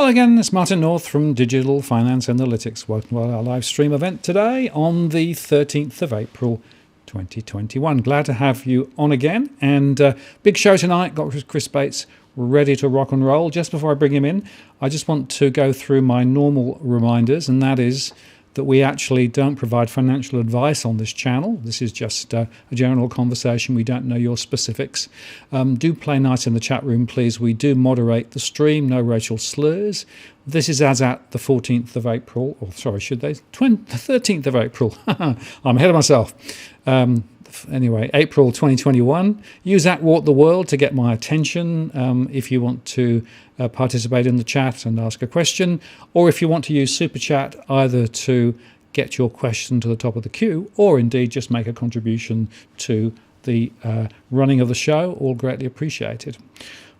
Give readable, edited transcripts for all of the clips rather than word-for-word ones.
Hello again, it's Martin North from Digital Finance Analytics. Welcome to our live stream event today on the 13th of April 2021. Glad to have you on again, and big show tonight. Got Chris Bates ready to rock and roll. Just before I bring him in, I just want to go through my normal reminders, and that is that we actually don't provide financial advice on this channel. This is just a general conversation. We don't know your specifics. Do play nice in the chat room, please. We do moderate the stream, no racial slurs. This is as at the 14th of April, or sorry, should they? 13th of April. I'm ahead of myself. Anyway, April 2021. Use @WalkTheWorld to get my attention if you want to participate in the chat and ask a question, or if you want to use Super Chat either to get your question to the top of the queue or indeed just make a contribution to the running of the show. All greatly appreciated.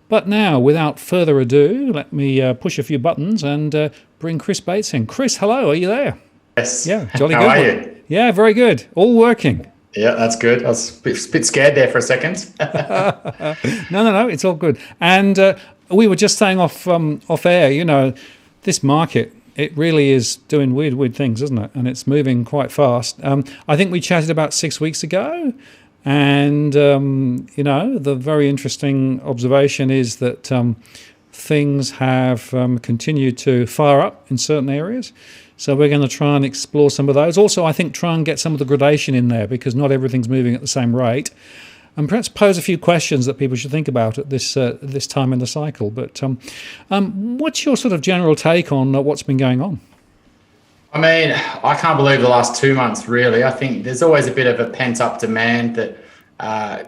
But now, without further ado, let me push a few buttons and bring Chris Bates in. Chris, hello, are you there? Yes. Yeah, jolly How good. are you? Yeah, very good. All working. Yeah, that's good. I was a bit scared there for a second. No, it's all good. And we were just saying off air, you know, this market, it really is doing weird things, isn't it? And it's moving quite fast. I think we chatted about 6 weeks ago, and, you know, the very interesting observation is that things have continued to fire up in certain areas. So we're going to try and explore some of those. Also, I think try and get some of the gradation in there because not everything's moving at the same rate. And perhaps pose a few questions that people should think about at this time in the cycle. But what's your sort of general take on what's been going on? I mean, I can't believe the last 2 months, really. I think there's always a bit of a pent-up demand that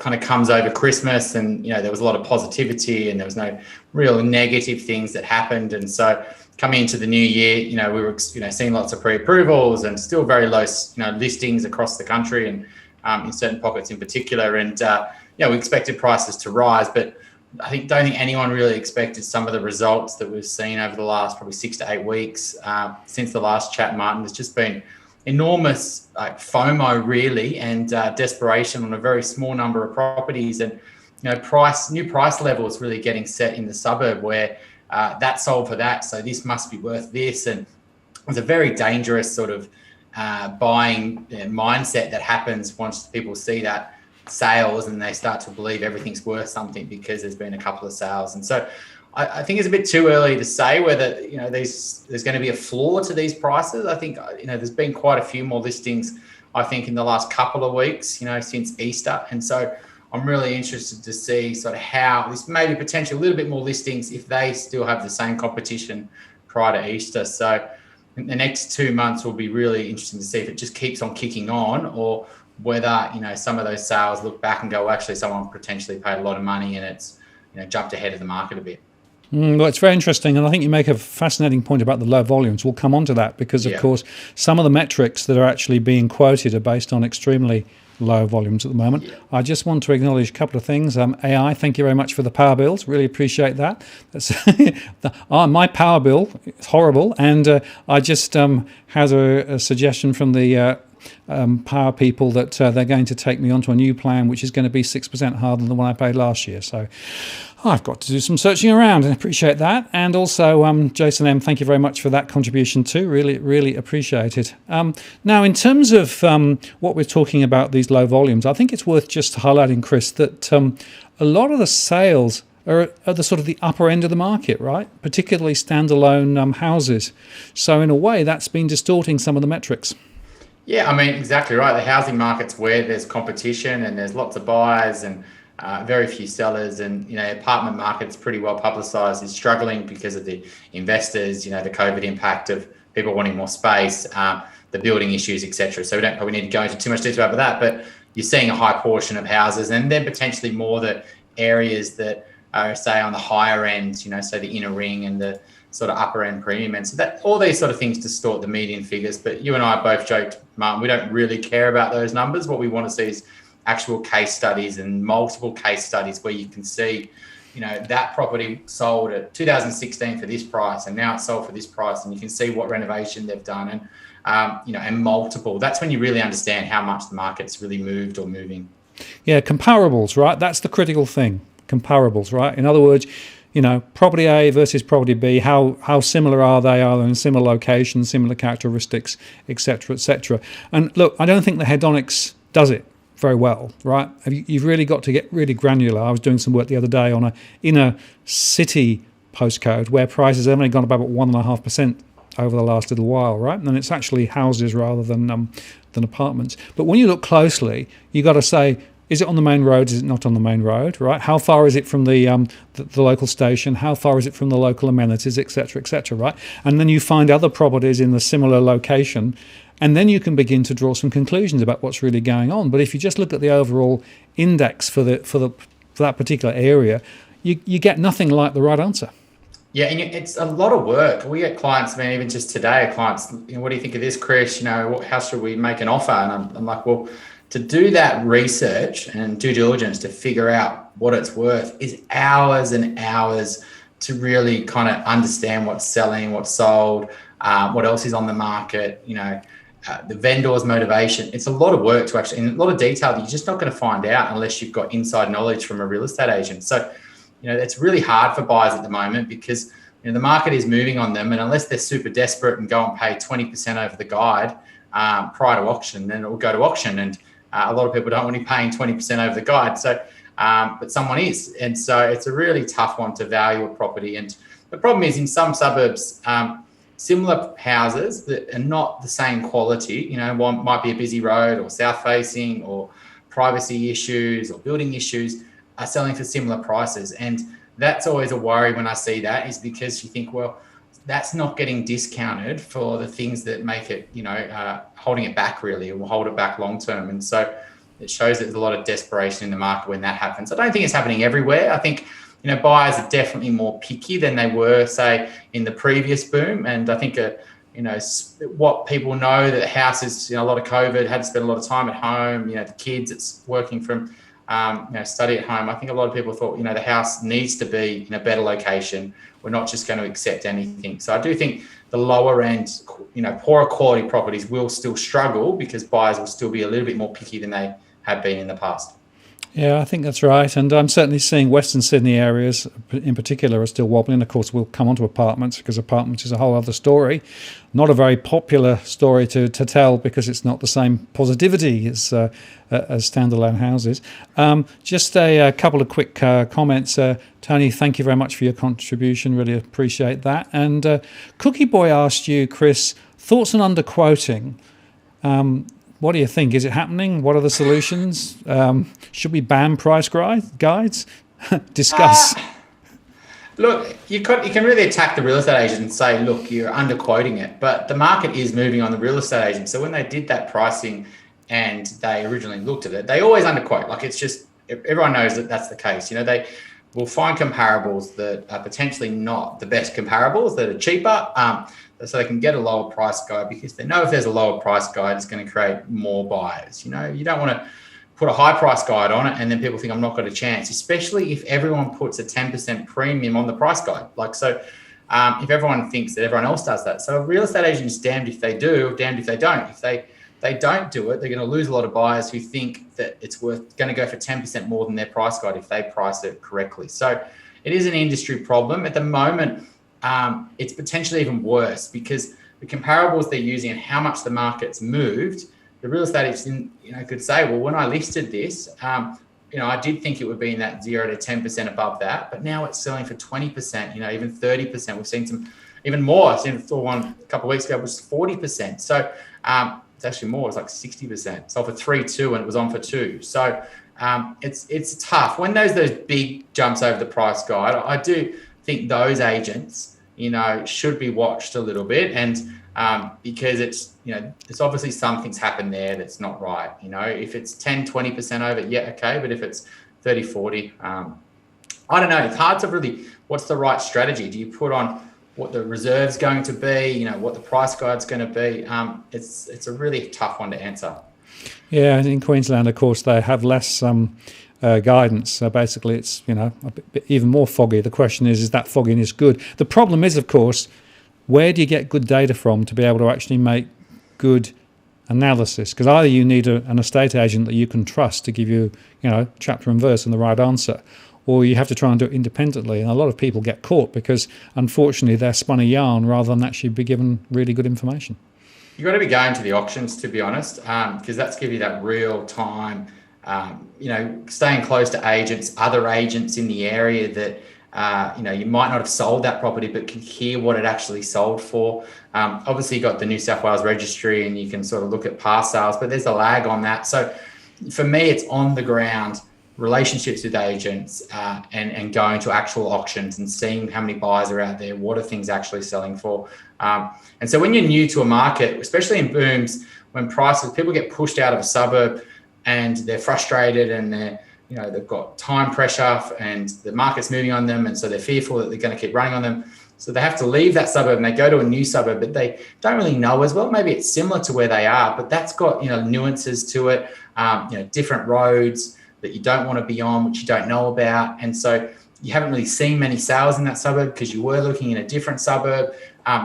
kind of comes over Christmas, and, you know, there was a lot of positivity and there was no real negative things that happened. And so coming into the new year, you know, we were, you know, seeing lots of pre-approvals and still very low, you know, listings across the country and in certain pockets in particular. And, you know, we expected prices to rise, but don't think anyone really expected some of the results that we've seen over the last probably 6 to 8 weeks since the last chat, Martin. There's just been enormous FOMO really, and desperation on a very small number of properties, and, you know, new price levels really getting set in the suburb where that sold for that, so this must be worth this. And it's a very dangerous sort of buying mindset that happens once people see that sales and they start to believe everything's worth something because there's been a couple of sales. And so I think it's a bit too early to say whether, you know, there's going to be a floor to these prices. I think, you know, there's been quite a few more listings, I think, in the last couple of weeks, you know, since Easter. And so I'm really interested to see sort of how this maybe potentially a little bit more listings if they still have the same competition prior to Easter. So the next 2 months will be really interesting to see if it just keeps on kicking on, or whether, you know, some of those sales look back and go, well, actually someone potentially paid a lot of money and it's, you know, jumped ahead of the market a bit. Well, it's very interesting, and I think you make a fascinating point about the low volumes. We'll come on to that because, of course, some of the metrics that are actually being quoted are based on extremely low volumes at the moment. Yeah. I just want to acknowledge a couple of things. AI, thank you very much for the power bills. Really appreciate that. That's my power bill is horrible, and I just had a suggestion from the power people that they're going to take me onto a new plan, which is going to be 6% higher than the one I paid last year. So I've got to do some searching around, and appreciate that. And also, Jason M., thank you very much for that contribution too. Really appreciate it. Now, in terms of what we're talking about, these low volumes, I think it's worth just highlighting, Chris, that a lot of the sales are at the sort of the upper end of the market, right? Particularly standalone houses. So in a way, that's been distorting some of the metrics. Yeah, I mean, exactly right. The housing market's where there's competition and there's lots of buyers and very few sellers, and, you know, apartment market's pretty well publicised is struggling because of the investors, you know, the COVID impact of people wanting more space, the building issues, etc. So we don't probably need to go into too much detail about that, but you're seeing a high portion of houses, and then potentially more the areas that are, say, on the higher end, you know, so the inner ring and the sort of upper end premium. And so that all these sort of things distort the median figures. But you and I both joked, Martin, we don't really care about those numbers. What we want to see is actual case studies and multiple case studies where you can see, you know, that property sold at 2016 for this price and now it's sold for this price, and you can see what renovation they've done, and you know, and multiple. That's when you really understand how much the market's really moved or moving. Yeah, comparables, right? That's the critical thing. Comparables, right? In other words, property A versus property B, how similar are they? Are they in similar locations, similar characteristics, etc., etc.? And look, I don't think the hedonics does it very well, right? You've really got to get really granular. I was doing some work the other day on a inner city postcode where prices have only gone up about 1.5% over the last little while, right? And it's actually houses rather than apartments. But when you look closely, you got to say, is it on the main road? Is it not on the main road? Right? How far is it from the local station? How far is it from the local amenities, etc., etc. Right? And then you find other properties in the similar location, and then you can begin to draw some conclusions about what's really going on. But if you just look at the overall index for that particular area, you get nothing like the right answer. Yeah, and it's a lot of work. We get clients, I mean, even just today, clients, what do you think of this, Chris? How should we make an offer? And I'm like, well, to do that research and due diligence to figure out what it's worth is hours and hours to really kind of understand what's selling, what's sold, what else is on the market, the vendor's motivation. It's a lot of work to actually, and a lot of detail that you're just not going to find out unless you've got inside knowledge from a real estate agent. So, it's really hard for buyers at the moment because the market is moving on them, and unless they're super desperate and go and pay 20% over the guide prior to auction, then it will go to auction. And a lot of people don't want to be paying 20% over the guide. So, but someone is. And so it's a really tough one to value a property. And the problem is in some suburbs, similar houses that are not the same quality, one might be a busy road or south facing or privacy issues or building issues are selling for similar prices. And that's always a worry when I see that, is because you think, well, that's not getting discounted for the things that make it, holding it back really, or will hold it back long term. And so it shows that there's a lot of desperation in the market when that happens. I don't think it's happening everywhere. I think, buyers are definitely more picky than they were, say, in the previous boom. And I think, what people know, that the house is, a lot of COVID, had to spend a lot of time at home, the kids, it's working from, study at home. I think a lot of people thought, the house needs to be in a better location. We're not just going to accept anything. So I do think the lower end, poorer quality properties will still struggle because buyers will still be a little bit more picky than they have been in the past. Yeah, I think that's right. And I'm certainly seeing Western Sydney areas in particular are still wobbling. Of course, we'll come on to apartments because apartments is a whole other story. Not a very popular story to tell because it's not the same positivity as standalone houses. Just a couple of quick comments. Tony, thank you very much for your contribution. Really appreciate that. And Cookie Boy asked you, Chris, thoughts on underquoting. What do you think? Is it happening? What are the solutions? Should we ban price guides? Discuss. Look, you can really attack the real estate agent and say, look, you're underquoting it. But the market is moving on the real estate agent. So when they did that pricing and they originally looked at it, they always underquote. Like, it's just, everyone knows that that's the case. They will find comparables that are potentially not the best comparables, that are cheaper. So they can get a lower price guide because they know if there's a lower price guide, it's going to create more buyers. You don't want to put a high price guide on it and then people think I'm not got a chance, especially if everyone puts a 10% premium on the price guide. If everyone thinks that everyone else does that. So a real estate agent is damned if they do, damned if they don't. If they don't do it, they're going to lose a lot of buyers who think that it's going to go for 10% more than their price guide if they price it correctly. So it is an industry problem. At the moment, it's potentially even worse because the comparables they're using and how much the market's moved, the real estate agent, could say, well, when I listed this, I did think it would be in that 0 to 10% above that, but now it's selling for 20%, even 30%. We've seen some even more. I seen one a couple of weeks ago was 40%. So it's actually more. It's like 60%. Sold for 3.2 and it was on for 2. So it's tough when those big jumps over the price guide. I do think those agents, should be watched a little bit, and because it's obviously something's happened there that's not right. If it's 10-20% over, yeah, okay, but if it's 30-40, I don't know. It's hard to really, what's the right strategy? Do you put on what the reserve's going to be, what the price guide's going to be? It's a really tough one to answer. Yeah, in Queensland, of course, they have less guidance. Basically, it's a bit even more foggy. The question is that fogginess good? The problem is, of course, where do you get good data from to be able to actually make good analysis? Because either you need an estate agent that you can trust to give you, chapter and verse and the right answer, or you have to try and do it independently. And a lot of people get caught because, unfortunately, they're spun a yarn rather than actually be given really good information. You've got to be going to the auctions, to be honest, because that's give you that real time, staying close to agents, other agents in the area that, you might not have sold that property, but can hear what it actually sold for. Obviously, you've got the New South Wales Registry and you can sort of look at past sales, but there's a lag on that. So for me, it's on the ground, relationships with agents, and going to actual auctions and seeing how many buyers are out there, what are things actually selling for. And so when you're new to a market, especially in booms, when people get pushed out of a suburb and they're frustrated and they've got time pressure and the market's moving on them. And so they're fearful that they're going to keep running on them. So they have to leave that suburb and they go to a new suburb, but they don't really know as well. Maybe it's similar to where they are, but that's got, nuances to it, different roads that you don't want to be on, which you don't know about. And so you haven't really seen many sales in that suburb because you were looking in a different suburb.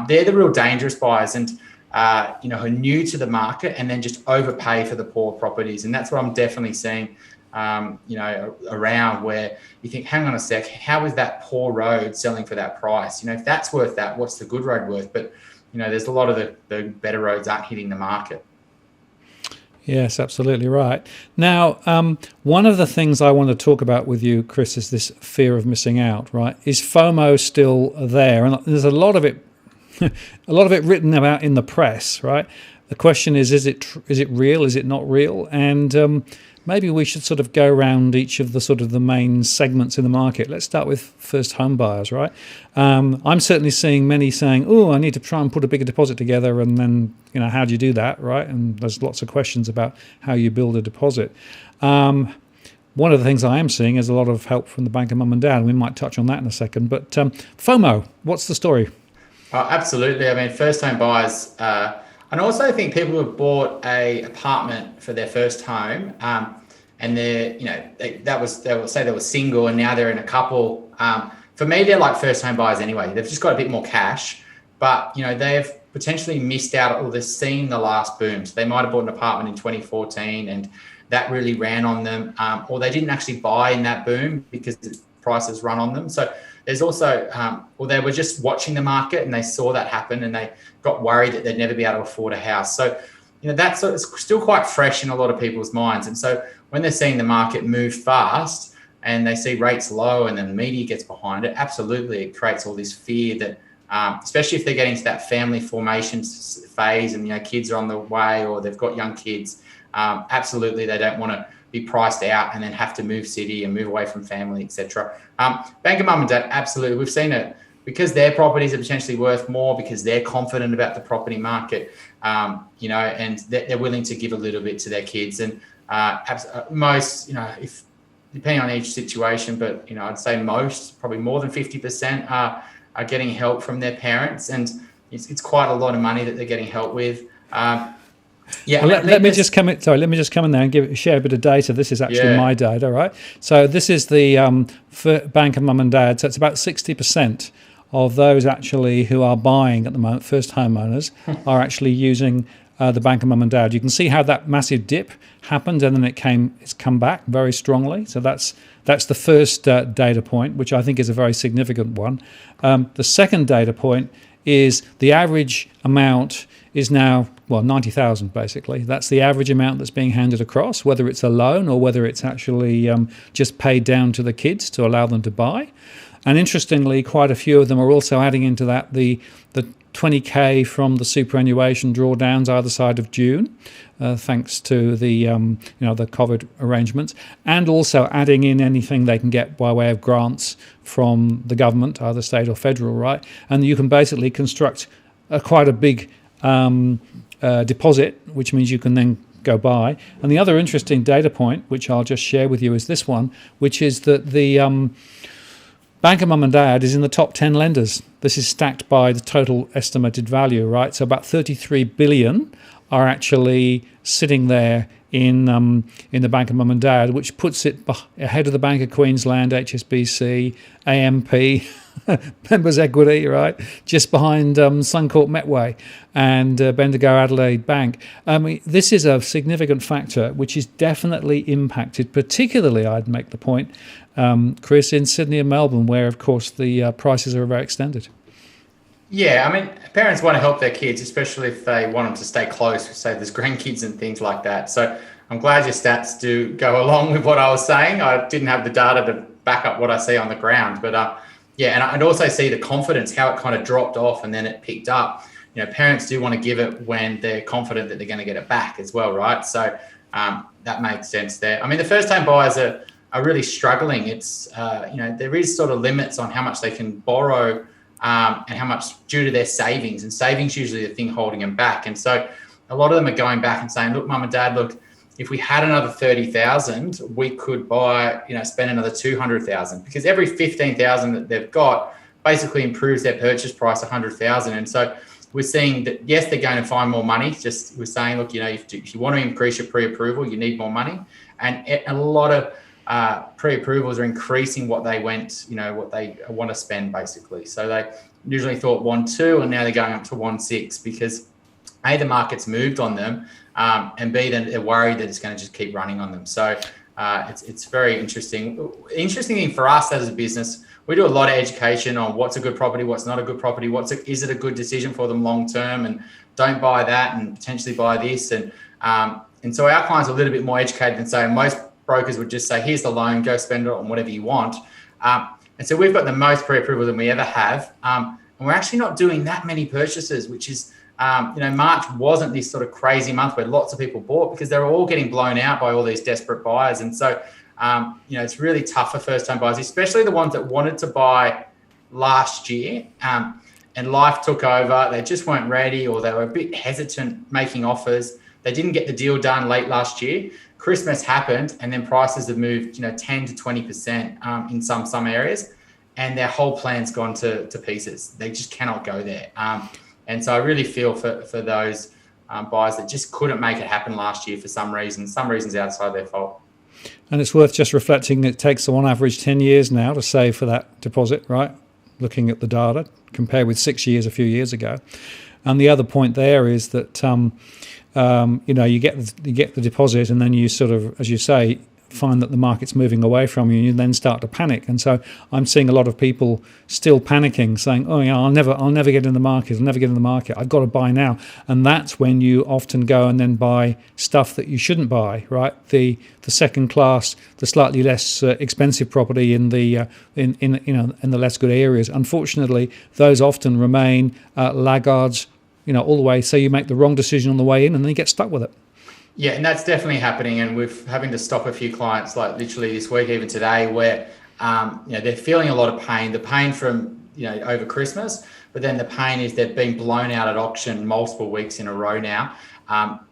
They're the real dangerous buyers and, who are new to the market and then just overpay for the poor properties. And that's what I'm definitely seeing, around where you think, hang on a sec, how is that poor road selling for that price? If that's worth that, what's the good road worth? But, there's a lot of the better roads aren't hitting the market. Yes, absolutely right. Now, one of the things I want to talk about with you, Chris, is this fear of missing out, right? Is FOMO still there? And there's a lot of it written about in the press, right? The question is it real? Is it not real? And maybe we should sort of go around each of the main segments in the market. Let's start with first home buyers, right? I'm certainly seeing many saying, I need to try and put a bigger deposit together. And then, how do you do that, right? And there's lots of questions about how you build a deposit. One of the things I am seeing is a lot of help from the bank of mum and dad. We might touch on that in a second. But FOMO, what's the story? Oh, absolutely. I mean, first home buyers, and also I think people who have bought a apartment for their first home, and they will say they were single and now they're in a couple. For me, they're like first home buyers anyway. They've just got a bit more cash, but they've potentially missed out or they've seen the last boom. So they might have bought an apartment in 2014 and that really ran on them, or they didn't actually buy in that boom because the prices run on them. So there's also, or they were just watching the market and they saw that happen and they got worried that they'd never be able to afford a house. So, that's still quite fresh in a lot of people's minds. And so when they're seeing the market move fast and they see rates low and then the media gets behind it, absolutely, it creates all this fear that, especially if they're getting to that family formation phase and, kids are on the way or they've got young kids, absolutely, they don't want to be priced out and then have to move city and move away from family, etc. Bank of mum and dad, absolutely. We've seen it because their properties are potentially worth more because they're confident about the property market, and they're willing to give a little bit to their kids. And most, if depending on each situation, but, I'd say most, probably more than 50% are getting help from their parents. And it's quite a lot of money that they're getting help with. Yeah. Well, let me just come in there and share a bit of data. This is actually my data, right? So this is the bank of mum and dad. So it's about 60% of those actually who are buying at the moment, first homeowners, are actually using the bank of mum and dad. You can see how that massive dip happened and then it's come back very strongly. So that's the first data point, which I think is a very significant one. The second data point is the average amount is now, 90,000 basically. That's the average amount that's being handed across, whether it's a loan or whether it's actually just paid down to the kids to allow them to buy. And interestingly, quite a few of them are also adding into that the 20K from the superannuation drawdowns either side of June, thanks to the the COVID arrangements, and also adding in anything they can get by way of grants from the government, either state or federal, right? And you can basically construct quite a big deposit, which means you can then go buy. And the other interesting data point, which I'll just share with you, is this one, which is that the Bank of Mum and Dad is in the top 10 lenders. This is stacked by the total estimated value, right? So about 33 billion are actually sitting there in the Bank of Mum and Dad, which puts it ahead of the Bank of Queensland, HSBC, AMP, Members Equity, right? Just behind Suncorp Metway and Bendigo Adelaide Bank. I mean, this is a significant factor which is definitely impacted, particularly, I'd make the point, Chris, in Sydney and Melbourne, where, of course, the prices are very extended. Yeah, I mean, parents want to help their kids, especially if they want them to stay close, say there's grandkids and things like that. So I'm glad your stats do go along with what I was saying. I didn't have the data to back up what I see on the ground, but yeah, and I'd also see the confidence, how it kind of dropped off and then it picked up. Parents do want to give it when they're confident that they're going to get it back as well, right? So that makes sense there. I mean, the first-time buyers are really struggling. It's there is sort of limits on how much they can borrow. And how much due to their savings, and savings usually the thing holding them back. And so a lot of them are going back and saying, look, mum and dad, look, if we had another 30,000, we could buy, spend another 200,000, because every 15,000 that they've got basically improves their purchase price 100,000. And so we're seeing that, yes, they're going to find more money. Just we're saying, look, if you want to increase your pre-approval, you need more money. And a lot of pre-approvals are increasing what they want to spend, basically. So they usually thought 1.2 and now they're going up to 1.6 because A, the market's moved on them, and B, then they're worried that it's going to just keep running on them. So it's very interesting. Interesting thing for us as a business, we do a lot of education on what's a good property, what's not a good property, is it a good decision for them long term, and don't buy that and potentially buy this. And so our clients are a little bit more educated than say most brokers would just say, here's the loan, go spend it on whatever you want. And so we've got the most pre-approval than we ever have. And we're actually not doing that many purchases, which is, March wasn't this sort of crazy month where lots of people bought because they were all getting blown out by all these desperate buyers. And so, it's really tough for first-time buyers, especially the ones that wanted to buy last year and life took over. They just weren't ready, or they were a bit hesitant making offers. They didn't get the deal done late last year. Christmas happened, and then prices have moved, 10 to 20% in some areas, and their whole plan's gone to pieces. They just cannot go there. And so I really feel for those buyers that just couldn't make it happen last year for some reasons outside their fault. And it's worth just reflecting it takes on average 10 years now to save for that deposit, right? Looking at the data compared with 6 years a few years ago. And the other point there is that you get the deposit, and then you sort of, as you say, find that the market's moving away from you, and you then start to panic. And so I'm seeing a lot of people still panicking, saying, "Oh, yeah, I'll never get in the market. I'll never get in the market. I've got to buy now." And that's when you often go and then buy stuff that you shouldn't buy, right? The second class, the slightly less expensive property in the less good areas. Unfortunately, those often remain laggards, all the way. So you make the wrong decision on the way in, and then you get stuck with it. Yeah, and that's definitely happening. And we're having to stop a few clients, like literally this week, even today, where they're feeling a lot of pain. The pain from over Christmas, but then the pain is they've been blown out at auction multiple weeks in a row now,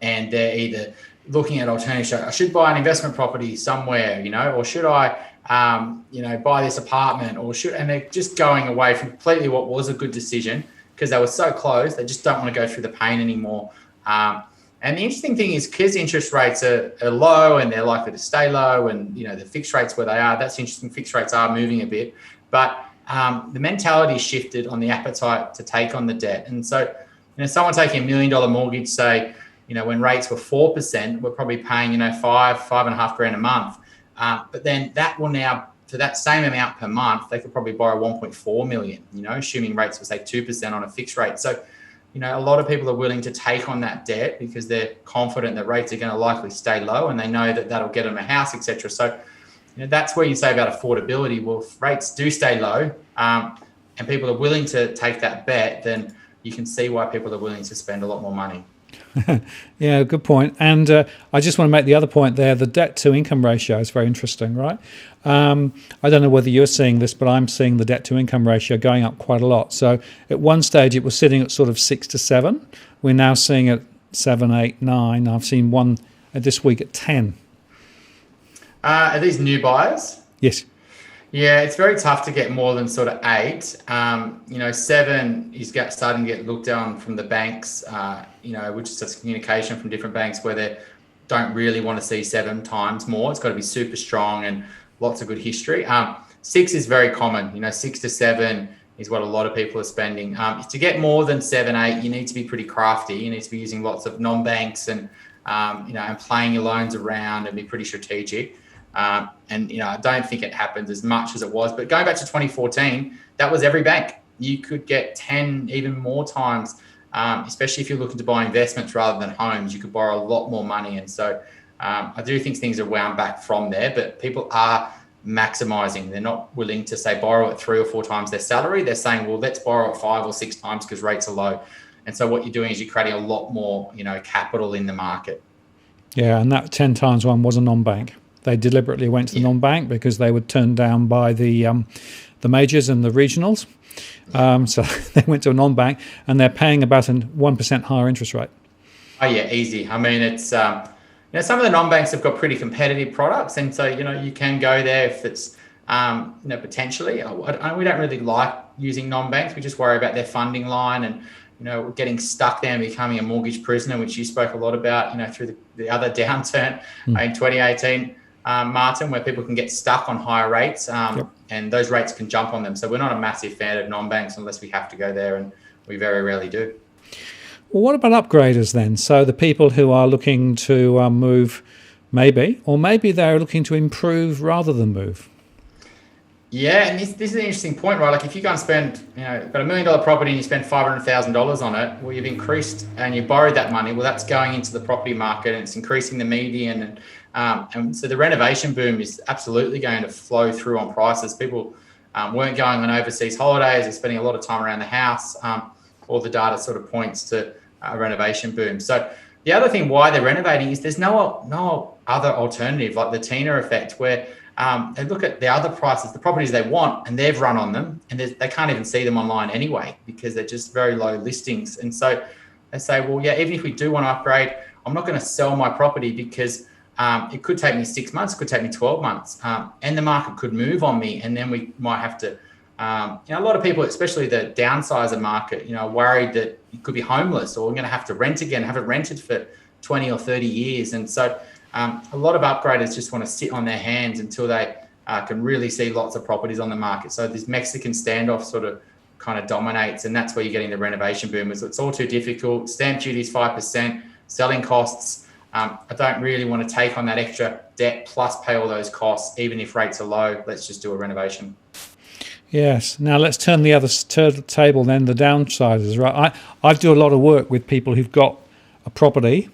and they're either looking at alternatives. I should buy an investment property somewhere, or should I, buy this apartment, and they're just going away from completely what was a good decision because they were so close. They just don't want to go through the pain anymore. And the interesting thing is, because interest rates are low and they're likely to stay low, and the fixed rates where they are, that's interesting. Fixed rates are moving a bit, but the mentality shifted on the appetite to take on the debt. And so, someone taking $1 million mortgage, say, when rates were 4%, we're probably paying $5.5 grand a month. But then that will now, for that same amount per month, they could probably borrow 1.4 million. Assuming rates were say 2% on a fixed rate. So, a lot of people are willing to take on that debt because they're confident that rates are going to likely stay low, and they know that that'll get them a house, etc. So, that's where you say about affordability. Well, if rates do stay low, and people are willing to take that bet, then you can see why people are willing to spend a lot more money. Yeah, good point. And I just want to make the other point there. The debt to income ratio is very interesting, right? I don't know whether you're seeing this, but I'm seeing the debt to income ratio going up quite a lot. So at one stage it was sitting at sort of 6 to 7. We're now seeing it 7, 8, 9. I've seen one this week at 10. Are these new buyers? Yes. Yeah, it's very tough to get more than sort of 8. 7 is starting to get looked down from the banks, which is just communication from different banks where they don't really want to see 7 times more. It's got to be super strong and lots of good history. 6 is very common. 6 to 7 is what a lot of people are spending. To get more than 7, 8, you need to be pretty crafty. You need to be using lots of non-banks and playing your loans around and be pretty strategic. And I don't think it happens as much as it was. But going back to 2014, that was every bank. You could get 10, even more times, especially if you're looking to buy investments rather than homes. You could borrow a lot more money. And so I do think things are wound back from there, but people are maximizing. They're not willing to say borrow at 3 or 4 times their salary. They're saying, well, let's borrow at 5 or 6 times because rates are low. And so what you're doing is you're creating a lot more, capital in the market. Yeah, and that 10 times one was a non-bank. They deliberately went to the non-bank because they were turned down by the majors and the regionals. So they went to a non-bank, and they're paying about a 1% higher interest rate. Oh yeah, easy. I mean, it's some of the non-banks have got pretty competitive products, and so you can go there if it's potentially. We don't really like using non-banks. We just worry about their funding line and getting stuck there and becoming a mortgage prisoner, which you spoke a lot about through the other downturn in 2018. Martin, where people can get stuck on higher rates and those rates can jump on them. So we're not a massive fan of non-banks unless we have to go there, and we very rarely do. Well, what about upgraders then? So the people who are looking to move maybe they're looking to improve rather than move. Yeah, and this is an interesting point, right? Like if you go and spend, got $1 million property and you spend $500,000 on it, well, you've increased and you borrowed that money. Well, that's going into the property market and it's increasing the median. And so the renovation boom is absolutely going to flow through on prices. People weren't going on overseas holidays. They're spending a lot of time around the house. All the data sort of points to a renovation boom. So the other thing why they're renovating is there's no other alternative, like the Tina effect, where they look at the other prices, the properties they want, and they've run on them, and they can't even see them online anyway because they're just very low listings. And so they say, well, yeah, even if we do want to upgrade, I'm not going to sell my property because it could take me 6 months, it could take me 12 months, and the market could move on me, and then we might have to. A lot of people, especially the downsizer market, are worried that you could be homeless or we're going to have to rent again, haven't rented for 20 or 30 years. And so a lot of upgraders just want to sit on their hands until they can really see lots of properties on the market. So this Mexican standoff sort of kind of dominates, and that's where you're getting the renovation boom. It's all too difficult. Stamp duty is 5%, selling costs. I don't really want to take on that extra debt plus pay all those costs, even if rates are low. Let's just do a renovation. Yes. Now let's turn the other table then, the downsizers, right? I do a lot of work with people who've got a property,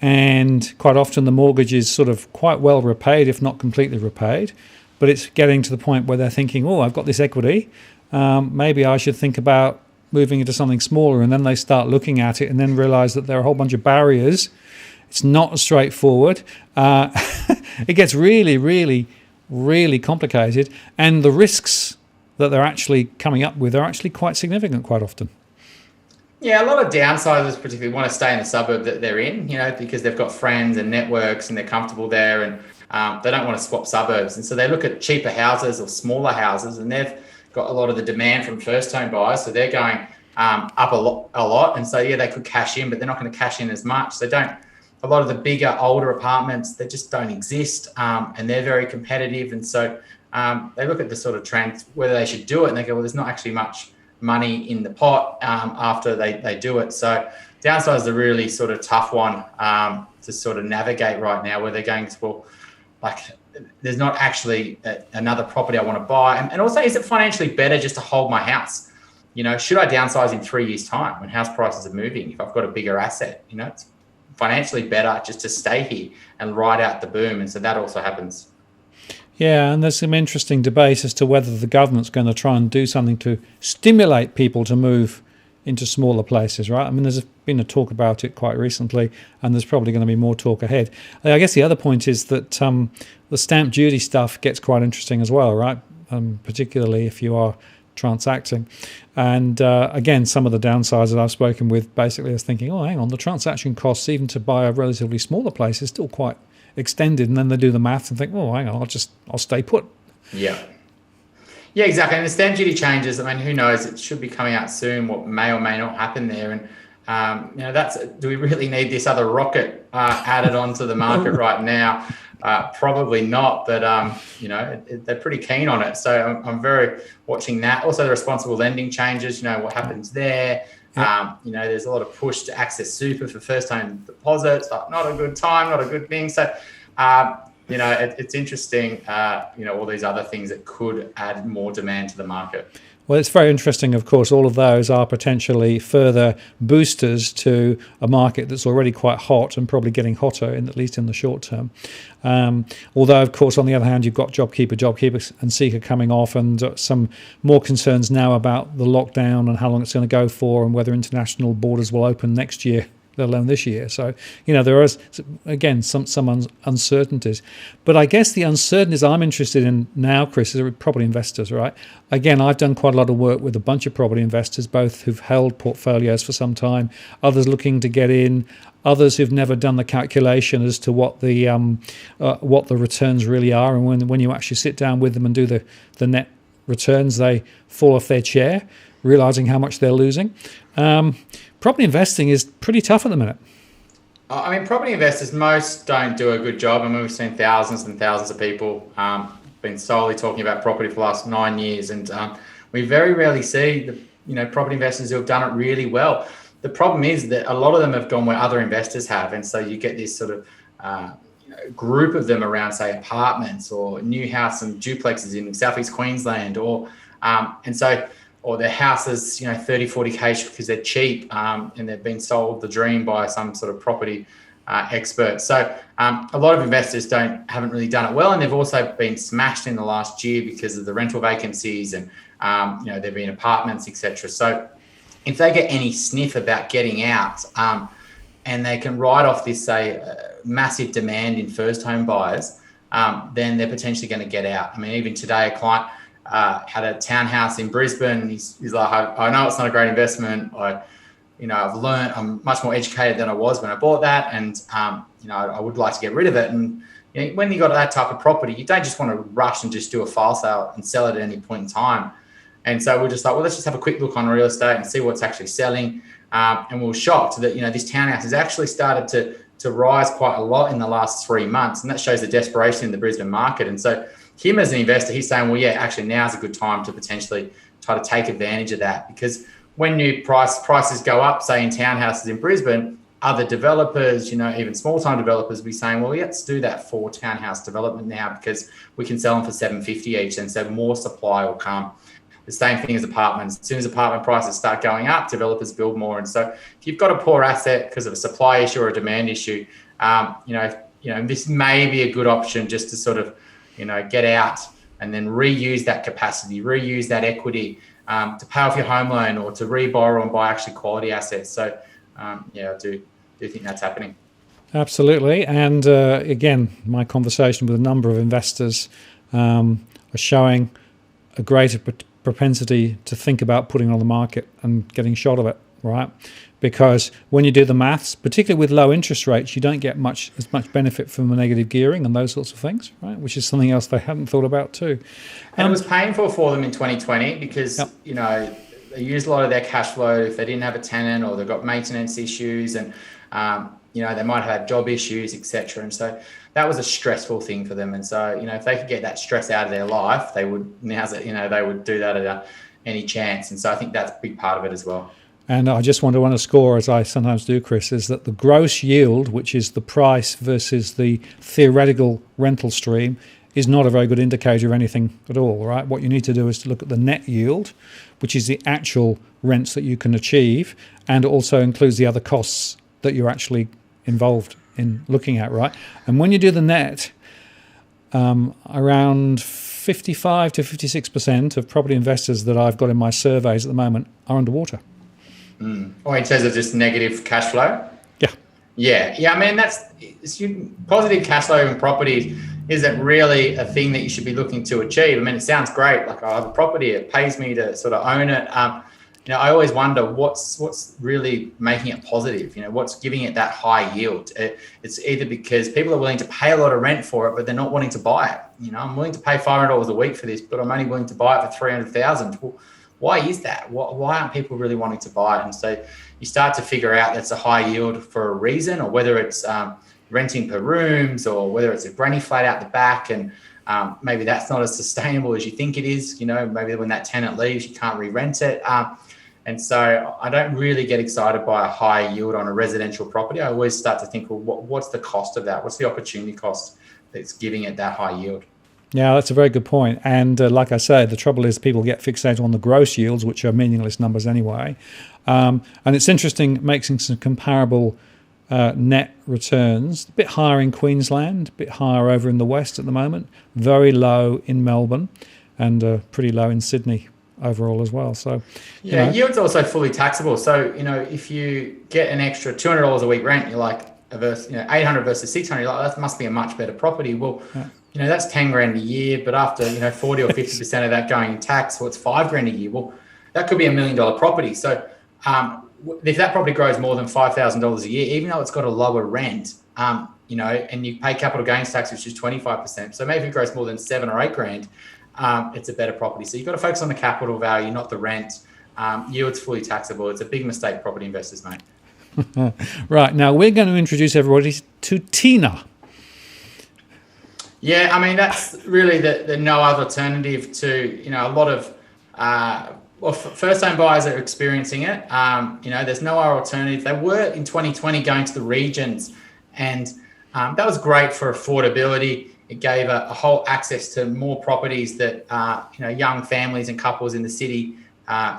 and quite often the mortgage is sort of quite well repaid, if not completely repaid, but it's getting to the point where they're thinking, oh, I've got this equity, maybe I should think about moving into something smaller, and then they start looking at it and then realise that there are a whole bunch of barriers. It's not as straightforward. It gets really, really, really complicated, and the risks that they're actually coming up with are actually quite significant quite often. Yeah, a lot of downsizers particularly want to stay in the suburb that they're in, because they've got friends and networks and they're comfortable there, and they don't want to swap suburbs. And so they look at cheaper houses or smaller houses, and they've got a lot of the demand from first home buyers. So they're going up a lot. And so, yeah, they could cash in, but they're not going to cash in as much. A lot of the bigger, older apartments, they just don't exist, and they're very competitive. And so they look at the sort of trends, whether they should do it, and they go, well, there's not actually much money in the pot after they do it. So downsize is a really sort of tough one to sort of navigate right now, where they're going to, well, like, there's not actually another property I want to buy. And also, is it financially better just to hold my house? Should I downsize in 3 years' time when house prices are moving if I've got a bigger asset? It's financially better just to stay here and ride out the boom. And so that also happens. Yeah, and there's some interesting debate as to whether the government's going to try and do something to stimulate people to move into smaller places, right? I mean, there's been a talk about it quite recently, and there's probably going to be more talk ahead. I guess the other point is that the stamp duty stuff gets quite interesting as well, right? Particularly if you are transacting. And again, some of the downsides that I've spoken with basically is thinking, oh, hang on, the transaction costs even to buy a relatively smaller place is still quite extended, and then they do the maths and think, oh, hang on, I'll stay put. Yeah, exactly. And the stamp duty changes, I mean, who knows? It should be coming out soon, what may or may not happen there. And do we really need this other rocket added onto the market right now? Probably not, but they're pretty keen on it. So I'm very watching that. Also, the responsible lending changes, what happens there. Yep. There's a lot of push to access super for first-time deposits. Not a good time, not a good thing. So it's interesting, all these other things that could add more demand to the market. Well, it's very interesting, of course. All of those are potentially further boosters to a market that's already quite hot and probably getting hotter, at least in the short term. Although, of course, on the other hand, you've got JobKeeper and Seeker coming off, and some more concerns now about the lockdown and how long it's going to go for, and whether international borders will open next year, let alone this year. So, there is, again, some uncertainties. But I guess the uncertainties I'm interested in now, Chris, is property investors, right? Again, I've done quite a lot of work with a bunch of property investors, both who've held portfolios for some time, others looking to get in, others who've never done the calculation as to what the returns really are. And when you actually sit down with them and do the net returns, they fall off their chair, realizing how much they're losing. Property investing is pretty tough at the minute. Property investors, most don't do a good job. We've seen thousands and thousands of people been solely talking about property for the last 9 years, and we very rarely see the property investors who have done it really well. The problem is that a lot of them have gone where other investors have, and so you get this sort of group of them around, say, apartments or new house and duplexes in southeast Queensland, or their houses, 30, 40K because they're cheap and they've been sold the dream by some sort of property expert. So a lot of investors haven't really done it well, and they've also been smashed in the last year because of the rental vacancies and, there've been apartments, etc. So if they get any sniff about getting out and they can ride off this, say, massive demand in first home buyers, then they're potentially going to get out. Even today, a client had a townhouse in Brisbane. He's like, I know it's not a great investment. I've learned, I'm much more educated than I was when I bought that. And, I would like to get rid of it. And when you got that type of property, you don't just want to rush and just do a fire sale and sell it at any point in time. And so we're just like, well, let's just have a quick look on real estate and see what's actually selling. And we were shocked that, this townhouse has actually started to rise quite a lot in the last 3 months. And that shows the desperation in the Brisbane market. And so him as an investor, he's saying, well, yeah, actually now's a good time to potentially try to take advantage of that, because when new prices go up, say in townhouses in Brisbane, other developers, even small-time developers will be saying, well, let's do that for townhouse development now because we can sell them for $750 each, and so more supply will come. The same thing as apartments. As soon as apartment prices start going up, developers build more. And so if you've got a poor asset because of a supply issue or a demand issue, this may be a good option just to sort of, get out and then reuse that capacity, reuse that equity to pay off your home loan or to reborrow and buy actually quality assets. So, I do think that's happening. Absolutely. And again, my conversation with a number of investors are showing a greater propensity to think about putting it on the market and getting shot of it, right? Because when you do the maths, particularly with low interest rates, you don't get as much benefit from the negative gearing and those sorts of things, right? Which is something else they hadn't thought about too. And it was painful for them in 2020 because, they used a lot of their cash flow if they didn't have a tenant or they've got maintenance issues and, they might have had job issues, etc. And so that was a stressful thing for them. And so, if they could get that stress out of their life, they would do that at any chance. And so I think that's a big part of it as well. And I just want to underscore, as I sometimes do, Chris, is that the gross yield, which is the price versus the theoretical rental stream, is not a very good indicator of anything at all, right? What you need to do is to look at the net yield, which is the actual rents that you can achieve, and also includes the other costs that you're actually involved in looking at, right? And when you do the net, around 55 to 56% of property investors that I've got in my surveys at the moment are underwater. Or in terms of just negative cash flow? Yeah. That's positive cash flow in property isn't really a thing that you should be looking to achieve. It sounds great. Like, I have a property, it pays me to sort of own it. I always wonder what's really making it positive. What's giving it that high yield? It's either because people are willing to pay a lot of rent for it, but they're not wanting to buy it. I'm willing to pay $500 a week for this, but I'm only willing to buy it for $300,000. Well, why is that? Why aren't people really wanting to buy it? And so you start to figure out that's a high yield for a reason, or whether it's renting per rooms, or whether it's a granny flat out the back, and maybe that's not as sustainable as you think it is. Maybe when that tenant leaves, you can't re-rent it. And so I don't really get excited by a high yield on a residential property. I always start to think, well, what's the cost of that? What's the opportunity cost that's giving it that high yield. Yeah, that's a very good point. And like I said, the trouble is people get fixated on the gross yields, which are meaningless numbers anyway. And it's interesting making some comparable net returns. A bit higher in Queensland, a bit higher over in the west at the moment, very low in Melbourne, and pretty low in Sydney overall as well. So, yield's also fully taxable. So, if you get an extra $200 a week rent, you're like, 800 versus 600, you're like, that must be a much better property. Well, that's 10 grand a year, but after, 40 or 50% of that going in tax, so it's 5 grand a year. Well, that could be $1 million property. So, if that property grows more than $5,000 a year, even though it's got a lower rent, and you pay capital gains tax, which is 25%. So maybe if it grows more than 7 or 8 grand, it's a better property. So you've got to focus on the capital value, not the rent. Yield's fully taxable. It's a big mistake property investors make. Right, now we're going to introduce everybody to Tina. Yeah, I mean, that's really the no other alternative to, a lot of first-home buyers are experiencing it. There's no other alternative. They were in 2020 going to the regions, and that was great for affordability. It gave a whole access to more properties that young families and couples in the city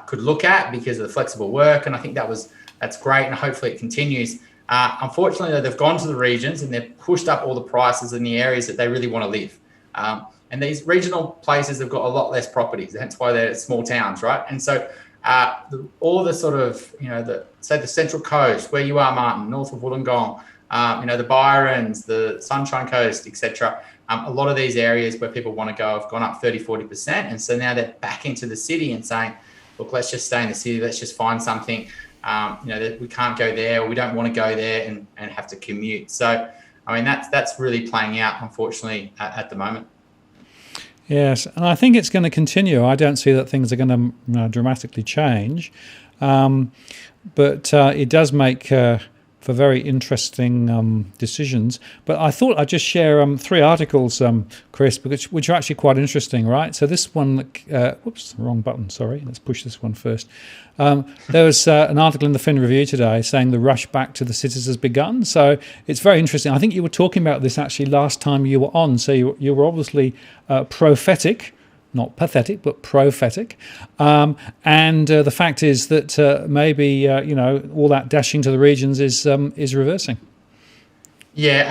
could look at because of the flexible work, and I think that's great, and hopefully it continues. Unfortunately, they've gone to the regions and they've pushed up all the prices in the areas that they really want to live. And these regional places have got a lot less properties. That's why they're small towns, right? And so all the sort of, the Central Coast, where you are, Martin, north of Wollongong, the Byrons, the Sunshine Coast, etc. A lot of these areas where people want to go have gone up 30, 40%. And so now they're back into the city and saying, look, let's just stay in the city. Let's just find something. That we can't go there, or we don't want to go there and have to commute. So, I mean, that's really playing out, unfortunately, at the moment. Yes, and I think it's going to continue. I don't see that things are going to dramatically change, but it does make for very interesting decisions. But I thought I'd just share 3 articles, Chris, which are actually quite interesting, right? So this one, whoops, wrong button, sorry. Let's push this one first. There was an article in the Fin Review today saying the rush back to the cities has begun. So it's very interesting. I think you were talking about this actually last time you were on. So you were obviously prophetic. Not pathetic, but prophetic. And the fact is that maybe, all that dashing to the regions is reversing. Yeah,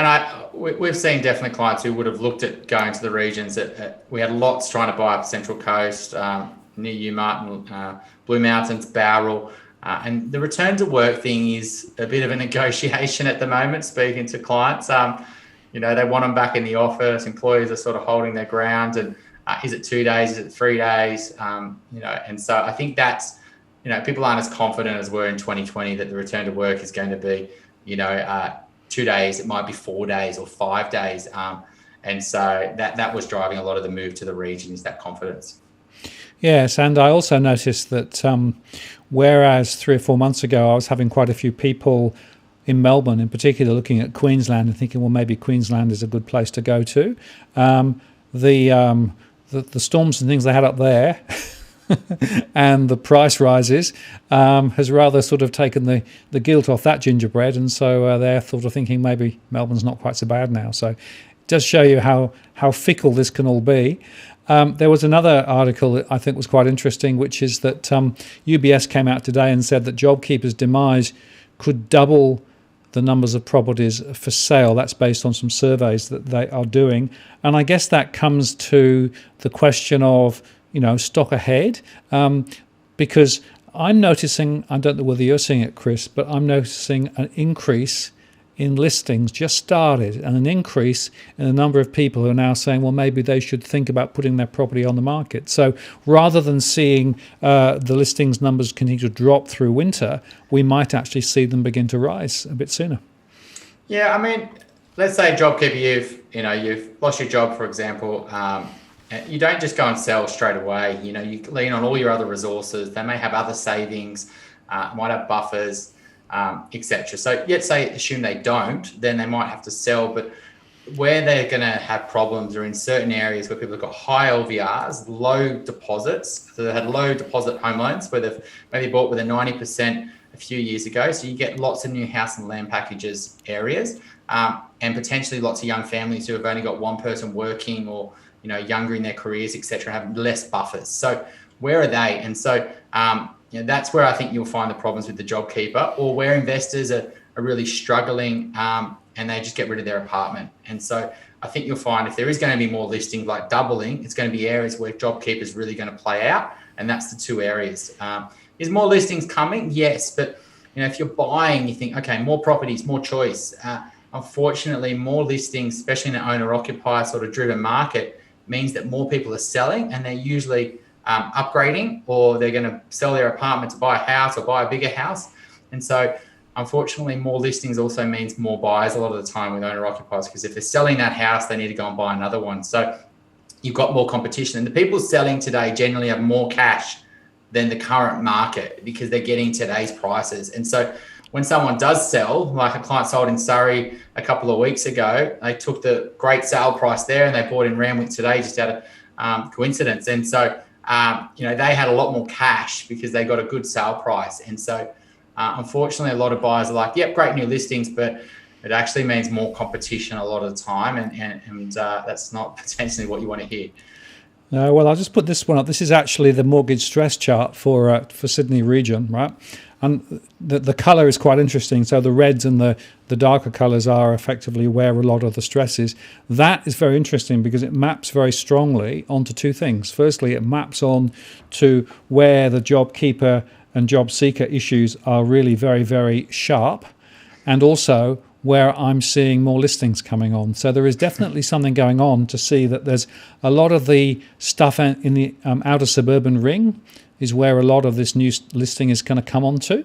and we've seen definitely clients who would have looked at going to the regions. We had lots trying to buy up Central Coast, near you, Martin, Blue Mountains, Bowral. And the return to work thing is a bit of a negotiation at the moment, speaking to clients. They want them back in the office. Employers are sort of holding their ground, and is it 2 days? Is it 3 days? And so I think that's, people aren't as confident as were in 2020 that the return to work is going to be, 2 days. It might be 4 days or 5 days. And so that was driving a lot of the move to the region, is that confidence. Yes, and I also noticed that whereas 3 or 4 months ago I was having quite a few people in Melbourne in particular looking at Queensland and thinking, well, maybe Queensland is a good place to go to. The storms and things they had up there and the price rises has rather sort of taken the guilt off that gingerbread, and so they're sort of thinking maybe Melbourne's not quite so bad now. So it does show you how fickle this can all be. There was another article that I think was quite interesting, which is that UBS came out today and said that JobKeeper's demise could double the numbers of properties for sale. That's based on some surveys that they are doing. And I guess that comes to the question of, stock ahead, because I'm noticing, I don't know whether you're seeing it, Chris, but I'm noticing an increase in listings just started, and an increase in the number of people who are now saying, well, maybe they should think about putting their property on the market. So rather than seeing the listings numbers continue to drop through winter, we might actually see them begin to rise a bit sooner. Yeah, I mean, let's say JobKeeper, you've lost your job, for example. You don't just go and sell straight away. You lean on all your other resources. They may have other savings, might have buffers, etc. So let's say, assume they don't, then they might have to sell. But where they're going to have problems are in certain areas where people have got high LVRs, low deposits. So they had low deposit home loans where they've maybe bought with a 90% a few years ago. So you get lots of new house and land packages areas, and potentially lots of young families who have only got one person working or, younger in their careers, etc., have less buffers. So where are they? And so, that's where I think you'll find the problems with the JobKeeper, or where investors are really struggling, and they just get rid of their apartment. And so I think you'll find if there is going to be more listings like doubling, it's going to be areas where JobKeeper is really going to play out. And that's the two areas. Is more listings coming? Yes. But, if you're buying, you think, okay, more properties, more choice. Unfortunately, more listings, especially in an owner-occupier sort of driven market, means that more people are selling, and they're usually upgrading, or they're going to sell their apartment to buy a house or buy a bigger house. And so unfortunately, more listings also means more buyers a lot of the time with owner occupiers, because if they're selling that house, they need to go and buy another one. So you've got more competition, and the people selling today generally have more cash than the current market because they're getting today's prices. And so when someone does sell, like a client sold in Surrey a couple of weeks ago, they took the great sale price there and they bought in Randwick today just out of coincidence. And so, they had a lot more cash because they got a good sale price. And so, unfortunately, a lot of buyers are like, yep, great new listings, but it actually means more competition a lot of the time. And that's not potentially what you want to hear. Well, I'll just put this one up. This is actually the mortgage stress chart for Sydney region, right? And the colour is quite interesting. So the reds and the darker colours are effectively where a lot of the stress is. That is very interesting because it maps very strongly onto two things. Firstly, it maps on to where the JobKeeper and job seeker issues are really very, very sharp, and also where I'm seeing more listings coming on. So there is definitely something going on to see that there's a lot of the stuff in the outer suburban ring is where a lot of this new listing is going to come onto.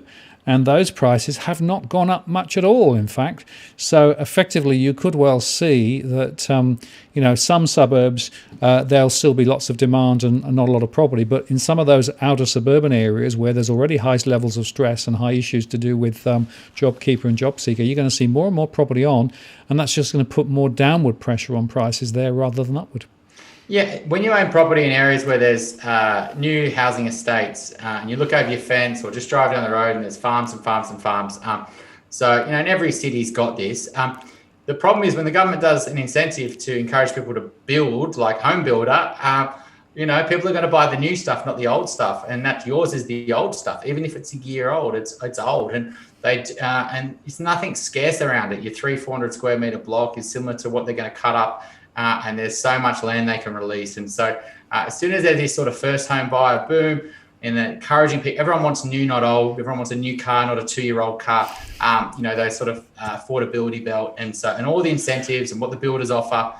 And those prices have not gone up much at all, in fact. So effectively, you could well see that, some suburbs, there'll still be lots of demand and not a lot of property. But in some of those outer suburban areas where there's already high levels of stress and high issues to do with JobKeeper and job seeker, you're going to see more and more property on. And that's just going to put more downward pressure on prices there rather than upward. Yeah, when you own property in areas where there's new housing estates, and you look over your fence or just drive down the road and there's farms and farms and farms. And every city's got this. The problem is when the government does an incentive to encourage people to build, like home builder, people are going to buy the new stuff, not the old stuff, and that yours is the old stuff. Even if it's a year old, it's old, and and it's nothing scarce around it. Your 300-400 square meter block is similar to what they're going to cut up. And there's so much land they can release. And so as soon as there's this sort of first home buyer boom, and encouraging people, everyone wants new, not old. Everyone wants a new car, not a 2-year-old car. Those sort of affordability belt. And all the incentives and what the builders offer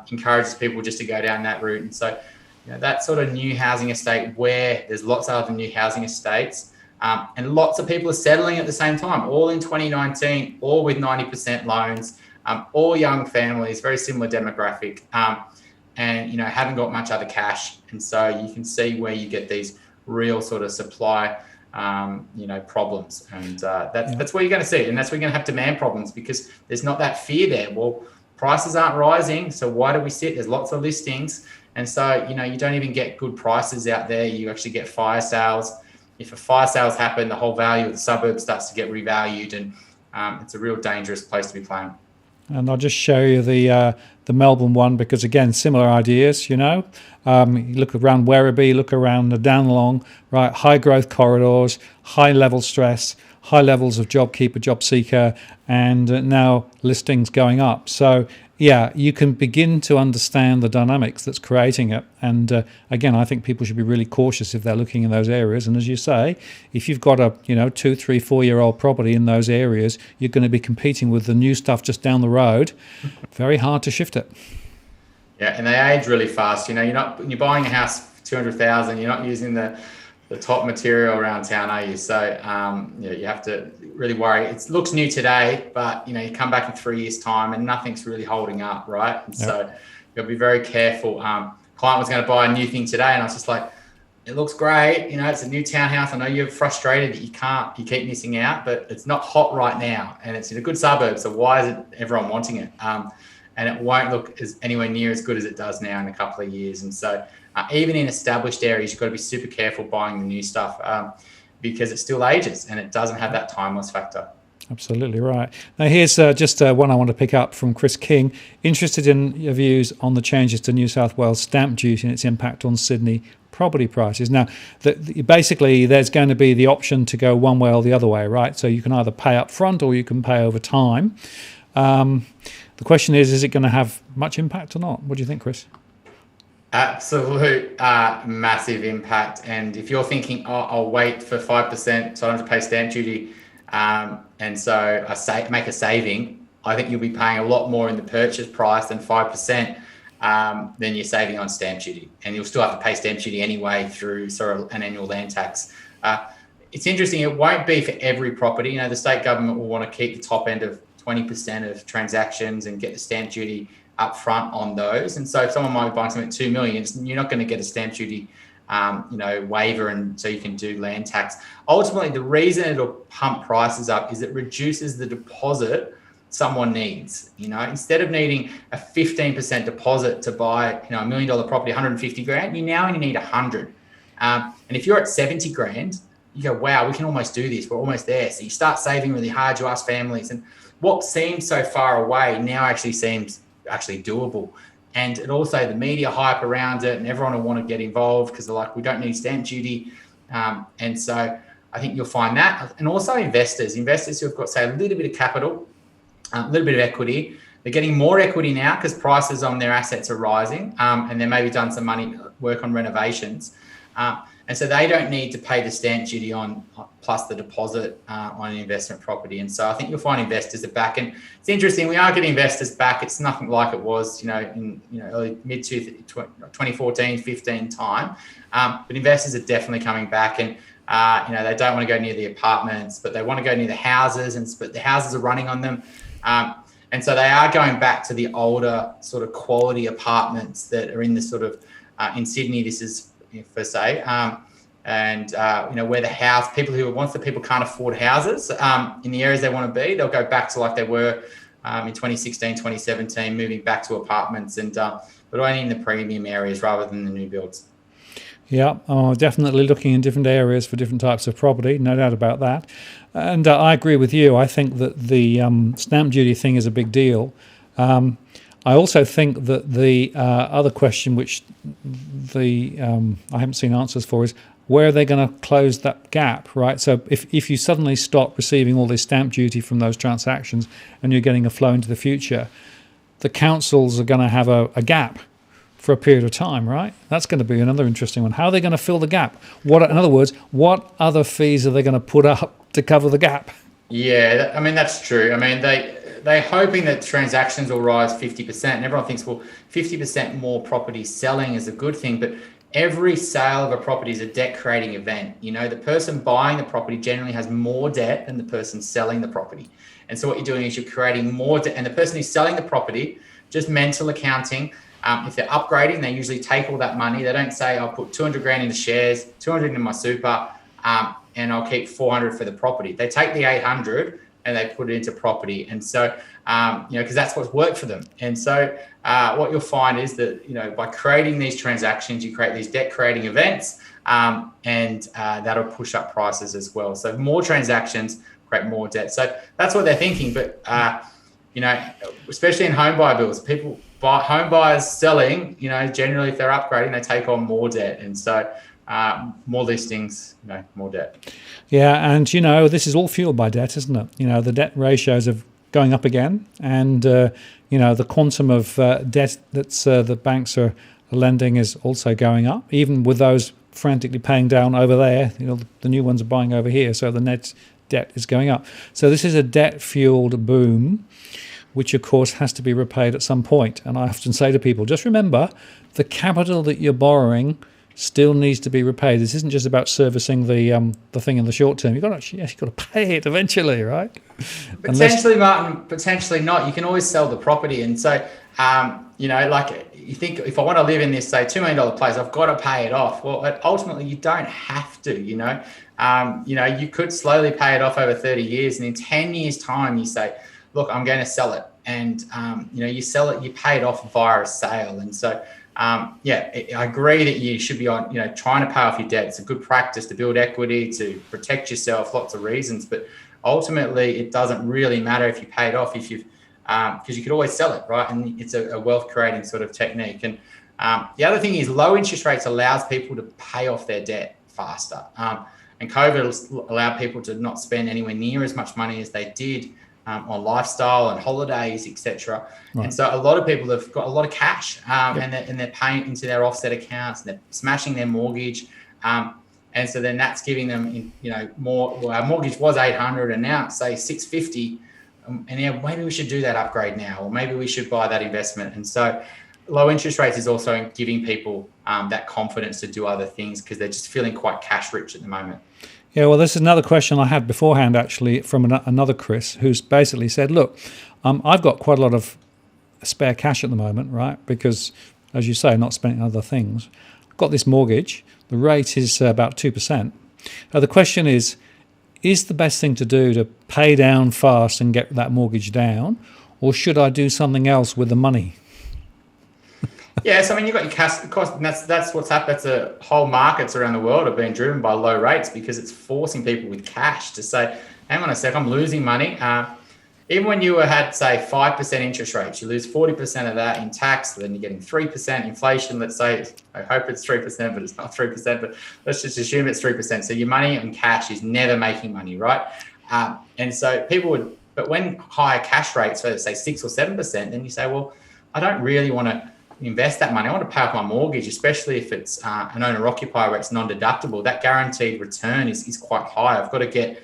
encourages people just to go down that route. And so, that sort of new housing estate where there's lots of other new housing estates, and lots of people are settling at the same time, all in 2019, all with 90% loans. All young families, very similar demographic, and haven't got much other cash, and so you can see where you get these real sort of supply, problems, and that's where you're going to see it, and that's where you're going to have demand problems because there's not that fear there. Well, prices aren't rising, so why do we sit? There's lots of listings, and so you don't even get good prices out there. You actually get fire sales. If a fire sales happen, the whole value of the suburb starts to get revalued, and it's a real dangerous place to be playing. And I'll just show you the Melbourne one because, again, similar ideas, You look around Werribee, look around the Dandenong, right? High growth corridors, high level stress, high levels of JobKeeper, job seeker, and now listings going up. So, you can begin to understand the dynamics that's creating it. And again, I think people should be really cautious if they're looking in those areas. And as you say, if you've got a 2, 3, 4-year-old property in those areas, you're going to be competing with the new stuff just down the road. Very hard to shift it. Yeah, and they age really fast. You're buying a house for 200,000. You're not using the top material around town, are you? So you have to really worry. It looks new today, but you come back in 3 years' time and nothing's really holding up, right? And so you'll be very careful. Client was going to buy a new thing today, and I was just like, it looks great. It's a new townhouse. I know you're frustrated that you keep missing out, but it's not hot right now, and it's in a good suburb. So why is it everyone wanting it? And it won't look anywhere near as good as it does now in a couple of years. And so even in established areas, you've got to be super careful buying the new stuff because it still ages and it doesn't have that timeless factor. Absolutely right. Now, here's just one I want to pick up from Chris King. Interested in your views on the changes to New South Wales stamp duty and its impact on Sydney property prices. Now, basically, there's going to be the option to go one way or the other way, right? So you can either pay up front or you can pay over time. The question is it going to have much impact or not? What do you think, Chris? Absolute massive impact. And if you're thinking, I'll wait for 5% so I don't have to pay stamp duty, and so I make a saving, I think you'll be paying a lot more in the purchase price than 5% than you're saving on stamp duty. And you'll still have to pay stamp duty anyway through sort of an annual land tax. It's interesting, it won't be for every property. You know, the state government will want to keep the top end of 20% of transactions and get the stamp duty up front on those. And so if someone might be buying something at $2 million, you're not going to get a stamp duty waiver, and so you can do land tax. Ultimately, the reason it'll pump prices up is it reduces the deposit someone needs. You know, instead of needing a 15% deposit to buy, $1 million property, 150 grand, you now only need 100. And if you're at 70 grand, you go, wow, we can almost do this. We're almost there. So you start saving really hard. You ask families, and what seems so far away now actually seems doable. And it also, the media hype around it, and everyone will want to get involved because they're like, we don't need stamp duty. And so I think you'll find that. And also investors who've got, say, a little bit of capital, a little bit of equity, they're getting more equity now because prices on their assets are rising, and they maybe done some money work on renovations. And so they don't need to pay the stamp duty on plus the deposit on an investment property. And so I think you'll find investors are back. And it's interesting, we are getting investors back. It's nothing like it was, in early mid 2014, 15 time. But investors are definitely coming back, and they don't want to go near the apartments, but they want to go near the houses, but the houses are running on them. And so they are going back to the older sort of quality apartments that are in the sort of in Sydney. This is per se, where the house once the people can't afford houses in the areas they want to be, they'll go back to like they were in 2016, 2017, moving back to apartments, and but only in the premium areas rather than the new builds. Yeah, definitely looking in different areas for different types of property, no doubt about that. And I agree with you. I think that the stamp duty thing is a big deal. I also think that the other question, which I haven't seen answers for, is where are they going to close that gap, right? So if you suddenly stop receiving all this stamp duty from those transactions and you're getting a flow into the future, the councils are going to have a gap for a period of time, right? That's going to be another interesting one. How are they going to fill the gap? In other words, what other fees are they going to put up to cover the gap? Yeah, I mean, that's true. I mean, they're hoping that transactions will rise 50%. And everyone thinks, well, 50% more property selling is a good thing. But every sale of a property is a debt-creating event. The person buying the property generally has more debt than the person selling the property. And so what you're doing is you're creating more debt. And the person who's selling the property, just mental accounting, if they're upgrading, they usually take all that money. They don't say, I'll put 200 grand into shares, 200 into my super, and I'll keep 400 for the property. They take the 800 and they put it into property. And so, because that's what's worked for them. And so what you'll find is that, by creating these transactions, you create these debt creating events, and that'll push up prices as well. So more transactions create more debt. So that's what they're thinking. But, especially in home buyer bills, home buyers selling, generally if they're upgrading, they take on more debt. And so more listings, more debt. Yeah, and this is all fueled by debt, isn't it? The debt ratios are going up again, and the quantum of debt that's the banks are lending is also going up, even with those frantically paying down over there. The new ones are buying over here, so the net debt is going up. So this is a debt-fueled boom, which of course has to be repaid at some point. And I often say to people, just remember, the capital that you're borrowing still needs to be repaid. This isn't just about servicing the thing in the short term. You've got to pay it eventually, right? Potentially, Martin, potentially not. You can always sell the property. And so, you think, if I want to live in this, say, $2 million place, I've got to pay it off. Well, ultimately, you don't have to, you could slowly pay it off over 30 years. And in 10 years' time, you say, look, I'm going to sell it. And, you sell it, you pay it off via a sale. And so, I agree that you should be on, trying to pay off your debt. It's a good practice to build equity, to protect yourself, lots of reasons. But ultimately, it doesn't really matter if you pay it off, because you could always sell it, right? And it's a wealth creating sort of technique. And the other thing is low interest rates allows people to pay off their debt faster. And COVID allowed people to not spend anywhere near as much money as they did on lifestyle and holidays, etc. Right. And so a lot of people have got a lot of cash, and they're paying into their offset accounts, and they're smashing their mortgage. And so then that's giving them, more. Well, our mortgage was 800, and now it's say 650. And maybe we should do that upgrade now, or maybe we should buy that investment. And so low interest rates is also giving people that confidence to do other things, because they're just feeling quite cash rich at the moment. Yeah, well, this is another question I had beforehand, actually, from another Chris, who's basically said, look, I've got quite a lot of spare cash at the moment, right? Because, as you say, not spending on other things. I've got this mortgage. The rate is about 2%. The question is the best thing to do to pay down fast and get that mortgage down, or should I do something else with the money? Yes, I mean, you've got your cash cost, and that's what's happened. That's a whole markets around the world have been driven by low rates, because it's forcing people with cash to say, hang on a sec, I'm losing money. Even when you had, say, 5% interest rates, you lose 40% of that in tax, then you're getting 3% inflation. Let's say, I hope it's 3%, but it's not 3%, but let's just assume it's 3%. So your money in cash is never making money, right? And so people would, but when higher cash rates, so say 6 or 7%, then you say, well, I don't really want to invest that money. I want to pay off my mortgage, especially if it's an owner-occupier where it's non-deductible. That guaranteed return is quite high. I've got to get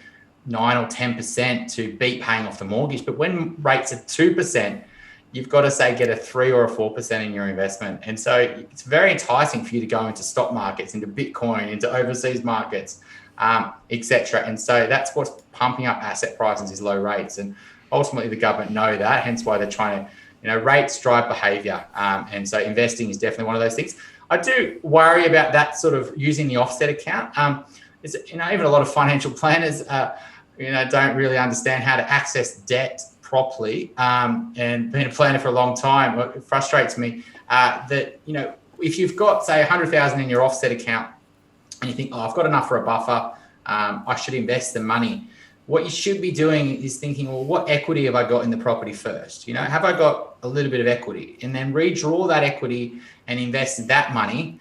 9 or 10% to beat paying off the mortgage. But when rates are 2%, you've got to say get a 3 or a 4% in your investment. And so it's very enticing for you to go into stock markets, into Bitcoin, into overseas markets, etc. And so that's what's pumping up asset prices is low rates. And ultimately the government know that, hence why they're trying to, rates drive behavior. And so investing is definitely one of those things. I do worry about that sort of using the offset account. Even a lot of financial planners, don't really understand how to access debt properly. And being a planner for a long time, it frustrates me that, if you've got, say, 100,000 in your offset account and you think, I've got enough for a buffer, I should invest the money. What you should be doing is thinking, well, what equity have I got in the property first? Have I got a little bit of equity? And then redraw that equity and invest that money,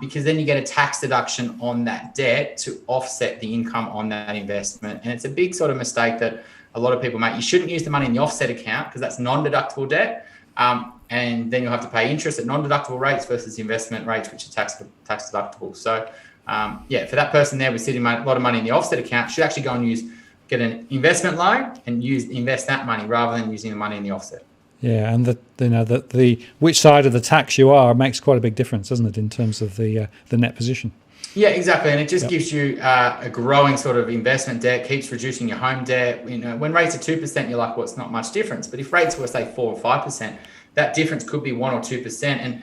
because then you get a tax deduction on that debt to offset the income on that investment. And it's a big sort of mistake that a lot of people make. You shouldn't use the money in the offset account because that's non-deductible debt. And then you'll have to pay interest at non-deductible rates versus investment rates, which are tax deductible. So, for that person there with sitting a lot of money in the offset account, should actually go and get an investment loan and invest that money rather than using the money in the offset. Yeah, and the which side of the tax you are makes quite a big difference, doesn't it, in terms of the net position? Yeah, exactly, and it just gives you a growing sort of investment debt, keeps reducing your home debt. When rates are 2%, you're like, well, it's not much difference. But if rates were, say, 4 or 5%, that difference could be 1 or 2%, and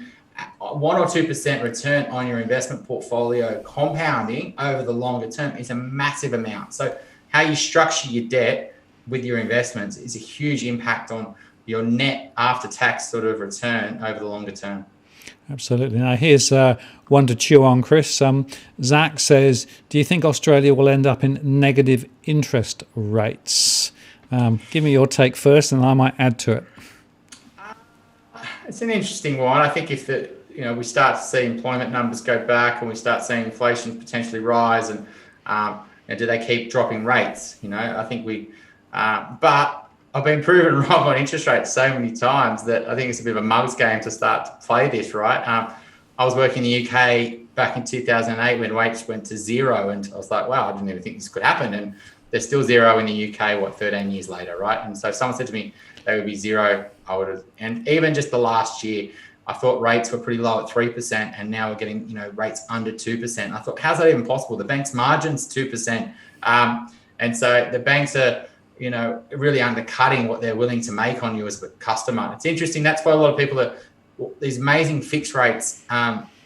1 or 2% return on your investment portfolio compounding over the longer term is a massive amount. So how you structure your debt with your investments is a huge impact on your net after-tax sort of return over the longer term. Absolutely. Now, here's one to chew on, Chris. Zach says, do you think Australia will end up in negative interest rates? Give me your take first, and I might add to it. It's an interesting one. I think if we start to see employment numbers go back and we start seeing inflation potentially rise, and do they keep dropping rates? I think but I've been proven wrong on interest rates so many times that I think it's a bit of a mug's game to start to play this, right? I was working in the UK back in 2008 when rates went to zero, and I was like, wow, I didn't even think this could happen. And they're still zero in the UK, 13 years later, right? And so if someone said to me they would be zero, I would have. And even just the last year, I thought rates were pretty low at 3%, and now we're getting rates under 2%. I thought, how's that even possible? The bank's margin's 2%, and so the banks are really undercutting what they're willing to make on you as a customer. It's interesting. That's why a lot of people these amazing fixed rates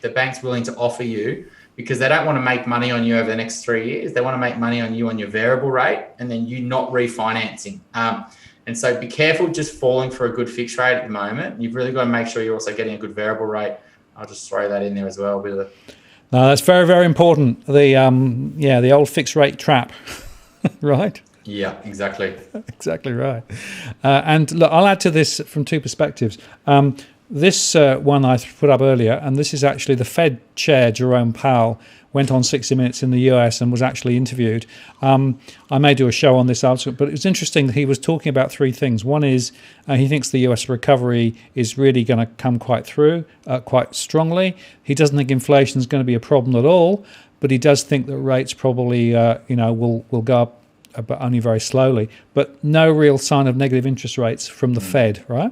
the bank's willing to offer you, because they don't want to make money on you over the next 3 years. They want to make money on you on your variable rate, and then you not refinancing. And so be careful just falling for a good fixed rate at the moment. You've really got to make sure you're also getting a good variable rate I'll just throw that in there as well. A bit of No, that's very, very important. The old fixed rate trap, right? yeah, exactly. Exactly right. And look, I'll add to this from two perspectives. This one I put up earlier, and this is actually the Fed chair, Jerome Powell, went on 60 Minutes in the US and was actually interviewed. I may do a show on this article, but it was interesting that he was talking about three things. One is he thinks the US recovery is really going to come quite strongly. He doesn't think inflation is going to be a problem at all, but he does think that rates probably will go up, but only very slowly. But no real sign of negative interest rates from the Fed, right?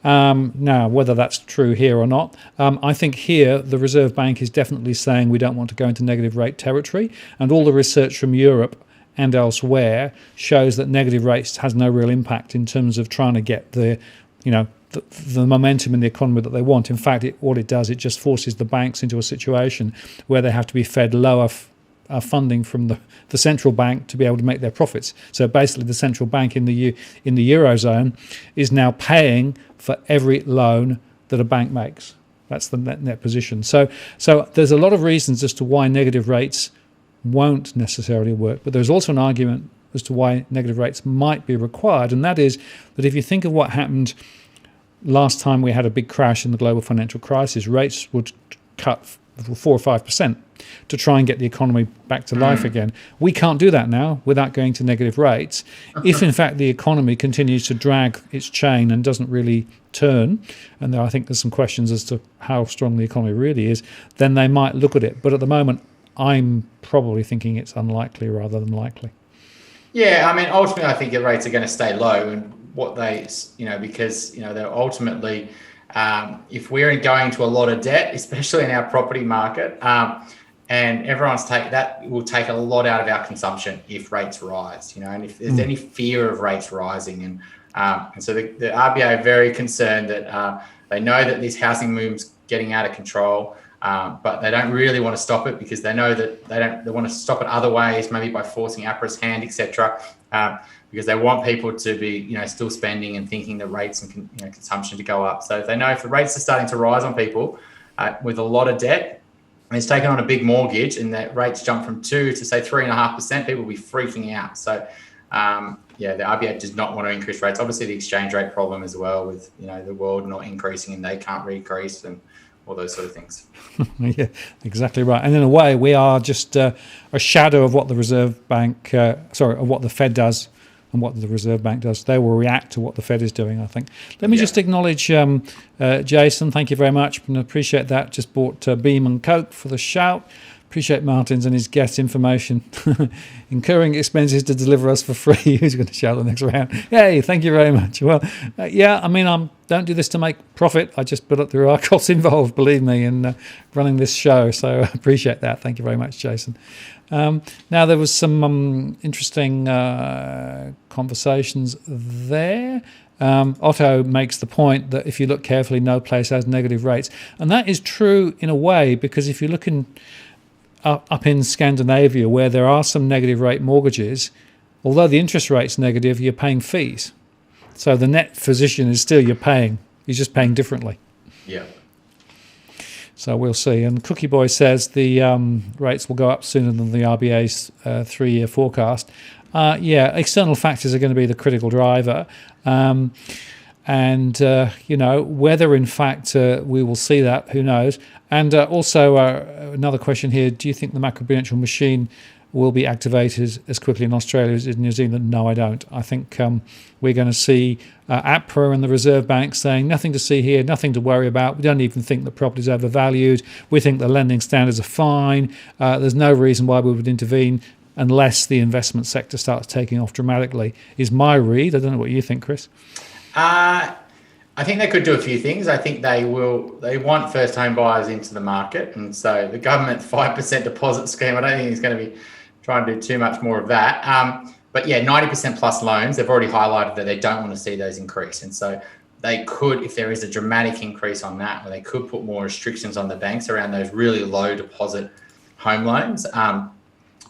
Now, whether that's true here or not, I think here the Reserve Bank is definitely saying we don't want to go into negative rate territory, and all the research from Europe and elsewhere shows that negative rates has no real impact in terms of trying to get the momentum in the economy that they want. In fact, all it does, it just forces the banks into a situation where they have to be fed lower funding from the central bank to be able to make their profits. So basically, the central bank in the Eurozone is now paying for every loan that a bank makes. That's the net position. So there's a lot of reasons as to why negative rates won't necessarily work, but there's also an argument as to why negative rates might be required, and that is that if you think of what happened last time we had a big crash in the global financial crisis, rates would cut 4 or 5% to try and get the economy back to life again. We can't do that now without going to negative rates. If in fact the economy continues to drag its chain and doesn't really turn, and I think there's some questions as to how strong the economy really is, then they might look at it. But at the moment, I'm probably thinking it's unlikely rather than likely. Yeah, I mean, ultimately, I think the rates are going to stay low, and because they're ultimately, if we're going to a lot of debt, especially in our property market, and that will take a lot out of our consumption if rates rise, and if there's any fear of rates rising, and so the RBA are very concerned that they know that this housing boom's getting out of control, but they don't really want to stop it because they know that they want to stop it other ways, maybe by forcing APRA's hand, etc. Because they want people to be, still spending and thinking that rates and consumption to go up. So if they know if the rates are starting to rise on people with a lot of debt, and it's taken on a big mortgage, and that rates jump from 2 to say 3.5%, people will be freaking out. So the RBA does not want to increase rates. Obviously, the exchange rate problem as well, with the world not increasing and they can't decrease and all those sort of things. Yeah, exactly right. And in a way, we are just a shadow of what the Reserve Bank, of what the Fed does and what the Reserve Bank does. They will react to what the Fed is doing, I think. Let me just acknowledge Jason. Thank you very much. And appreciate that. Just bought Beam and Coke for the shout. Appreciate Martin's and his guest information. Incurring expenses to deliver us for free. Who's going to shout the next round? Hey, thank you very much. Well, don't do this to make profit. But there are costs involved, believe me, in running this show. So I appreciate that. Thank you very much, Jason. Now, there was some interesting conversations there. Otto makes the point that if you look carefully, no place has negative rates. And that is true in a way, because if you look up in Scandinavia, where there are some negative rate mortgages, although the interest rate's negative, you're paying fees. So the net position is still you're just paying differently. Yeah. So we'll see. And Cookie Boy says the rates will go up sooner than the RBA's 3-year forecast. External factors are going to be the critical driver. Whether in fact we will see that, who knows? And also another question here, do you think the macroprudential machine will be activated as quickly in Australia as in New Zealand? No, I don't. I think we're going to see APRA and the Reserve Bank saying nothing to see here, nothing to worry about. We don't even think that property is overvalued. We think the lending standards are fine. There's no reason why we would intervene unless the investment sector starts taking off dramatically, is my read. I don't know what you think, Chris. I think they could do a few things. I think they want first home buyers into the market. And so the government 5% deposit scheme, I don't think it's going to be trying to do too much more of that. 90% plus loans, they've already highlighted that they don't want to see those increase. And so they could, if there is a dramatic increase on that, or they could put more restrictions on the banks around those really low deposit home loans.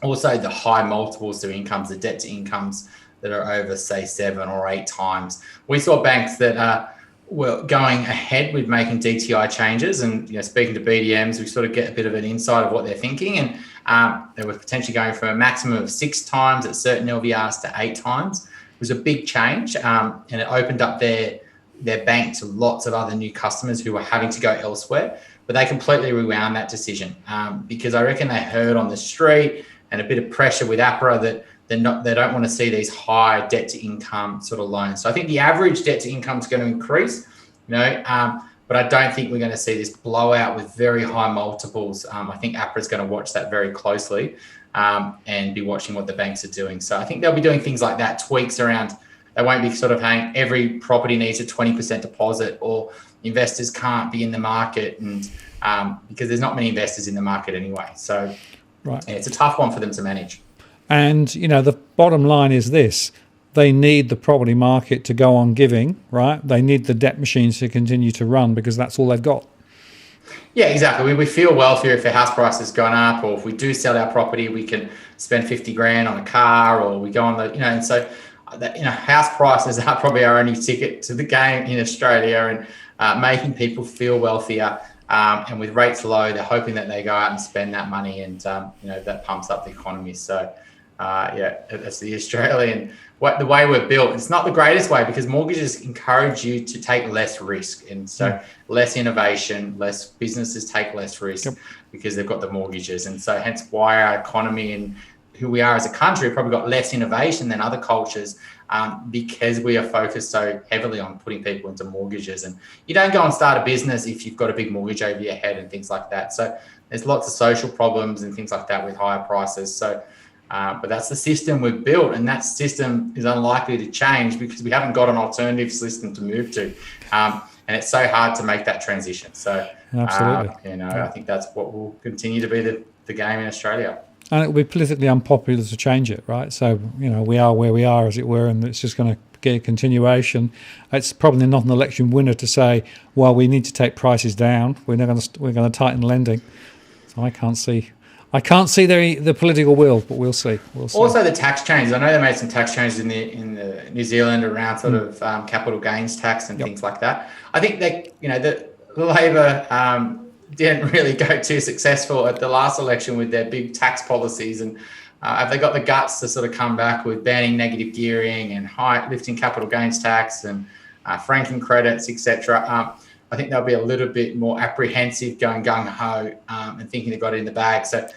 Also, the high multiples to incomes, the debt to incomes that are over, say, 7 or 8 times. We saw banks that Well, going ahead with making DTI changes and speaking to BDMs, we sort of get a bit of an insight of what they're thinking, and they were potentially going from a maximum of 6 times at certain LVRs to 8 times. It was a big change, and it opened up their bank to lots of other new customers who were having to go elsewhere. But they completely rewound that decision because I reckon they heard on the street and a bit of pressure with APRA that they don't want to see these high debt to income sort of loans. So I think the average debt to income is going to increase, but I don't think we're going to see this blowout with very high multiples. I think APRA is going to watch that very closely and be watching what the banks are doing. So I think they'll be doing things like that, tweaks around. They won't be sort of saying every property needs a 20% deposit or investors can't be in the market, and because there's not many investors in the market anyway. So right. It's a tough one for them to manage. And, the bottom line is this. They need the property market to go on giving, right? They need the debt machines to continue to run because that's all they've got. Yeah, exactly. We feel wealthier if the house price has gone up, or if we do sell our property, we can spend 50 grand on a car, or we go on the, and so, house prices are probably our only ticket to the game in Australia, and making people feel wealthier. And with rates low, they're hoping that they go out and spend that money, and that pumps up the economy. So, that's the Australian. The way we're built, it's not the greatest way because mortgages encourage you to take less risk, and so less innovation, less businesses take less risk because they've got the mortgages, and so hence why our economy and who we are as a country have probably got less innovation than other cultures because we are focused so heavily on putting people into mortgages. And you don't go and start a business if you've got a big mortgage over your head and things like that. So there's lots of social problems and things like that with higher prices. So, but that's the system we've built, and that system is unlikely to change because we haven't got an alternative system to move to. And it's so hard to make that transition. So, absolutely. I think that's what will continue to be the game in Australia. And it will be politically unpopular to change it, right? So, we are where we are, as it were, and it's just going to get a continuation. It's probably not an election winner to say, well, we need to take prices down. We're going to tighten lending. So I can't see the political will, but we'll see. Also, the tax changes. I know they made some tax changes in the New Zealand around sort of capital gains tax and things like that. I think that the Labor didn't really go too successful at the last election with their big tax policies, and have they got the guts to sort of come back with banning negative gearing and lifting capital gains tax and franking credits, etc. I think they'll be a little bit more apprehensive, going gung-ho and thinking they've got it in the bag. So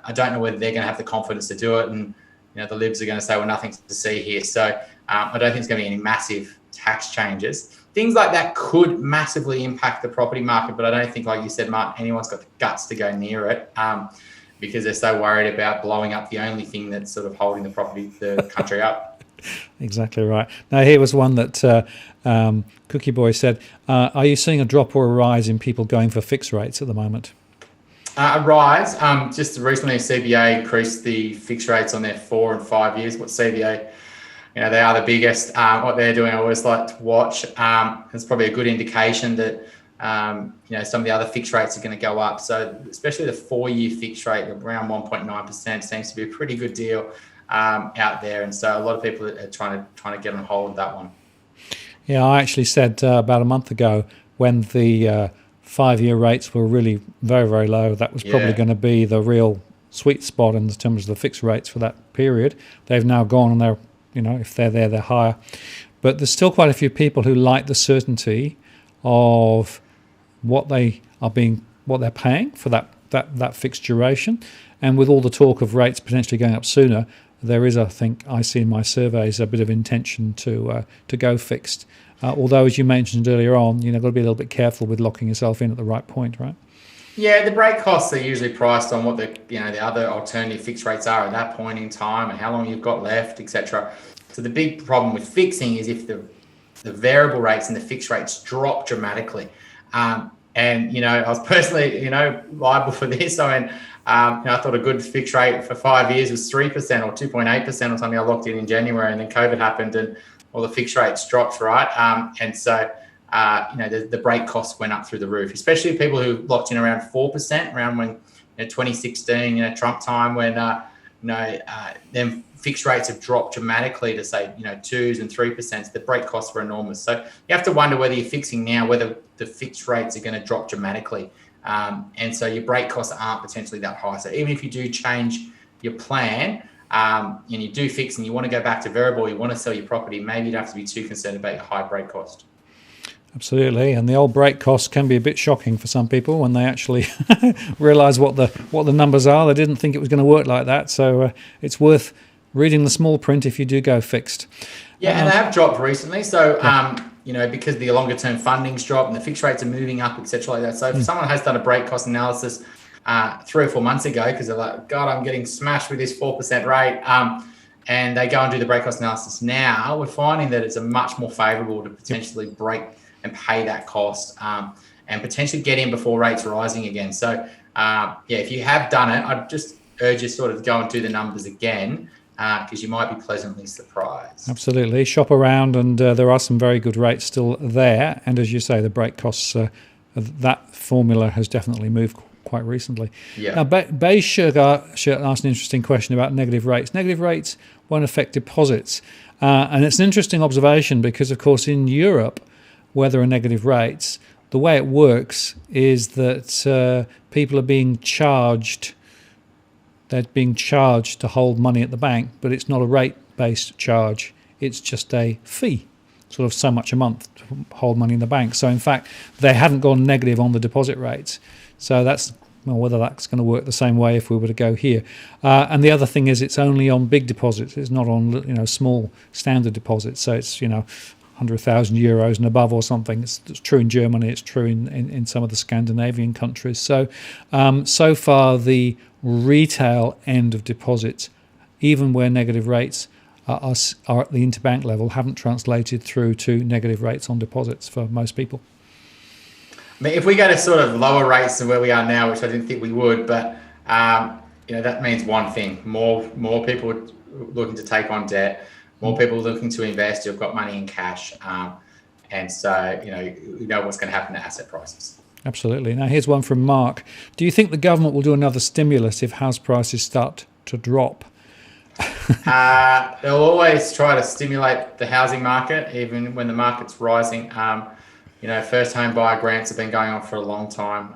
I don't know whether they're going to have the confidence to do it, and the Libs are going to say, well, nothing to see here. So I don't think there's going to be any massive tax changes. Things like that could massively impact the property market, but I don't think, like you said, Martin, anyone's got the guts to go near it because they're so worried about blowing up the only thing that's sort of holding the country up. Exactly right. Now, here was one that Cookie Boy said, are you seeing a drop or a rise in people going for fixed rates at the moment? A rise. Just recently, CBA increased the fixed rates on their 4 and 5 years. What CBA... they are the biggest. What they're doing, I always like to watch. It's probably a good indication that, some of the other fixed rates are going to go up. So especially the 4-year fixed rate around 1.9% seems to be a pretty good deal out there. And so a lot of people are trying to get on hold of that one. Yeah, I actually said about a month ago when the 5-year rates were really very, very low, that was probably going to be the real sweet spot in terms of the fixed rates for that period. They've now gone and they're, if they're there, they're higher. But there's still quite a few people who like the certainty of what they're paying for that fixed duration. And with all the talk of rates potentially going up sooner, there is, I think, I see in my surveys, a bit of intention to go fixed. Although, as you mentioned earlier on, got to be a little bit careful with locking yourself in at the right point, right? Yeah, the break costs are usually priced on what the other alternative fixed rates are at that point in time and how long you've got left, etc. So the big problem with fixing is if the variable rates and the fixed rates drop dramatically. And I was personally liable for this. I mean, I thought a good fixed rate for 5 years was 3% or 2.8% or something. I locked in January, and then COVID happened, and all the fixed rates dropped, right? And so. The break costs went up through the roof, especially people who locked in around 4%, around when 2016, Trump time, when then fixed rates have dropped dramatically to say, 2s and 3%. The break costs were enormous. So you have to wonder whether you're fixing now, whether the fixed rates are going to drop dramatically. And so your break costs aren't potentially that high. So even if you do change your plan, and you do fix and you want to go back to variable, you want to sell your property, maybe you don't have to be too concerned about your high break cost. Absolutely, and the old break costs can be a bit shocking for some people when they actually realise what the numbers are. They didn't think it was going to work like that, so it's worth reading the small print if you do go fixed. Yeah, and they have dropped recently, so because the longer term funding's dropped and the fixed rates are moving up, etc. like that. So if someone has done a break cost analysis 3 or 4 months ago, because they're like, God, I'm getting smashed with this 4% rate, and they go and do the break cost analysis now, we're finding that it's a much more favourable to potentially break and pay that cost, and potentially get in before rates rising again. So if you have done it, I'd just urge you sort of go and do the numbers again, because you might be pleasantly surprised. Absolutely, shop around, and there are some very good rates still there. And as you say, the break costs, that formula has definitely moved quite recently. Yeah. Now, Beige Sugar asked an interesting question about negative rates. Negative rates won't affect deposits, and it's an interesting observation because, of course, in Europe, where there are negative rates, the way it works is that people are being charged. They're being charged to hold money at the bank, but it's not a rate-based charge. It's just a fee, sort of so much a month to hold money in the bank. So, in fact, they haven't gone negative on the deposit rates. So that's whether that's going to work the same way if we were to go here. And the other thing is it's only on big deposits. It's not on small standard deposits. So it's 100,000 euros and above or something. It's true in Germany. It's true in some of the Scandinavian countries. So so far the retail end of deposits, even where negative rates are at the interbank level, haven't translated through to negative rates on deposits for most people. I mean, if we go to sort of lower rates than where we are now, which I didn't think we would, but that means one thing: more people looking to take on debt, more people looking to invest who've got money in cash, and so you know what's going to happen to asset prices. Absolutely. Now here's one from Mark. Do you think the government will do another stimulus if house prices start to drop? They'll always try to stimulate the housing market, even when the market's rising. First home buyer grants have been going on for a long time,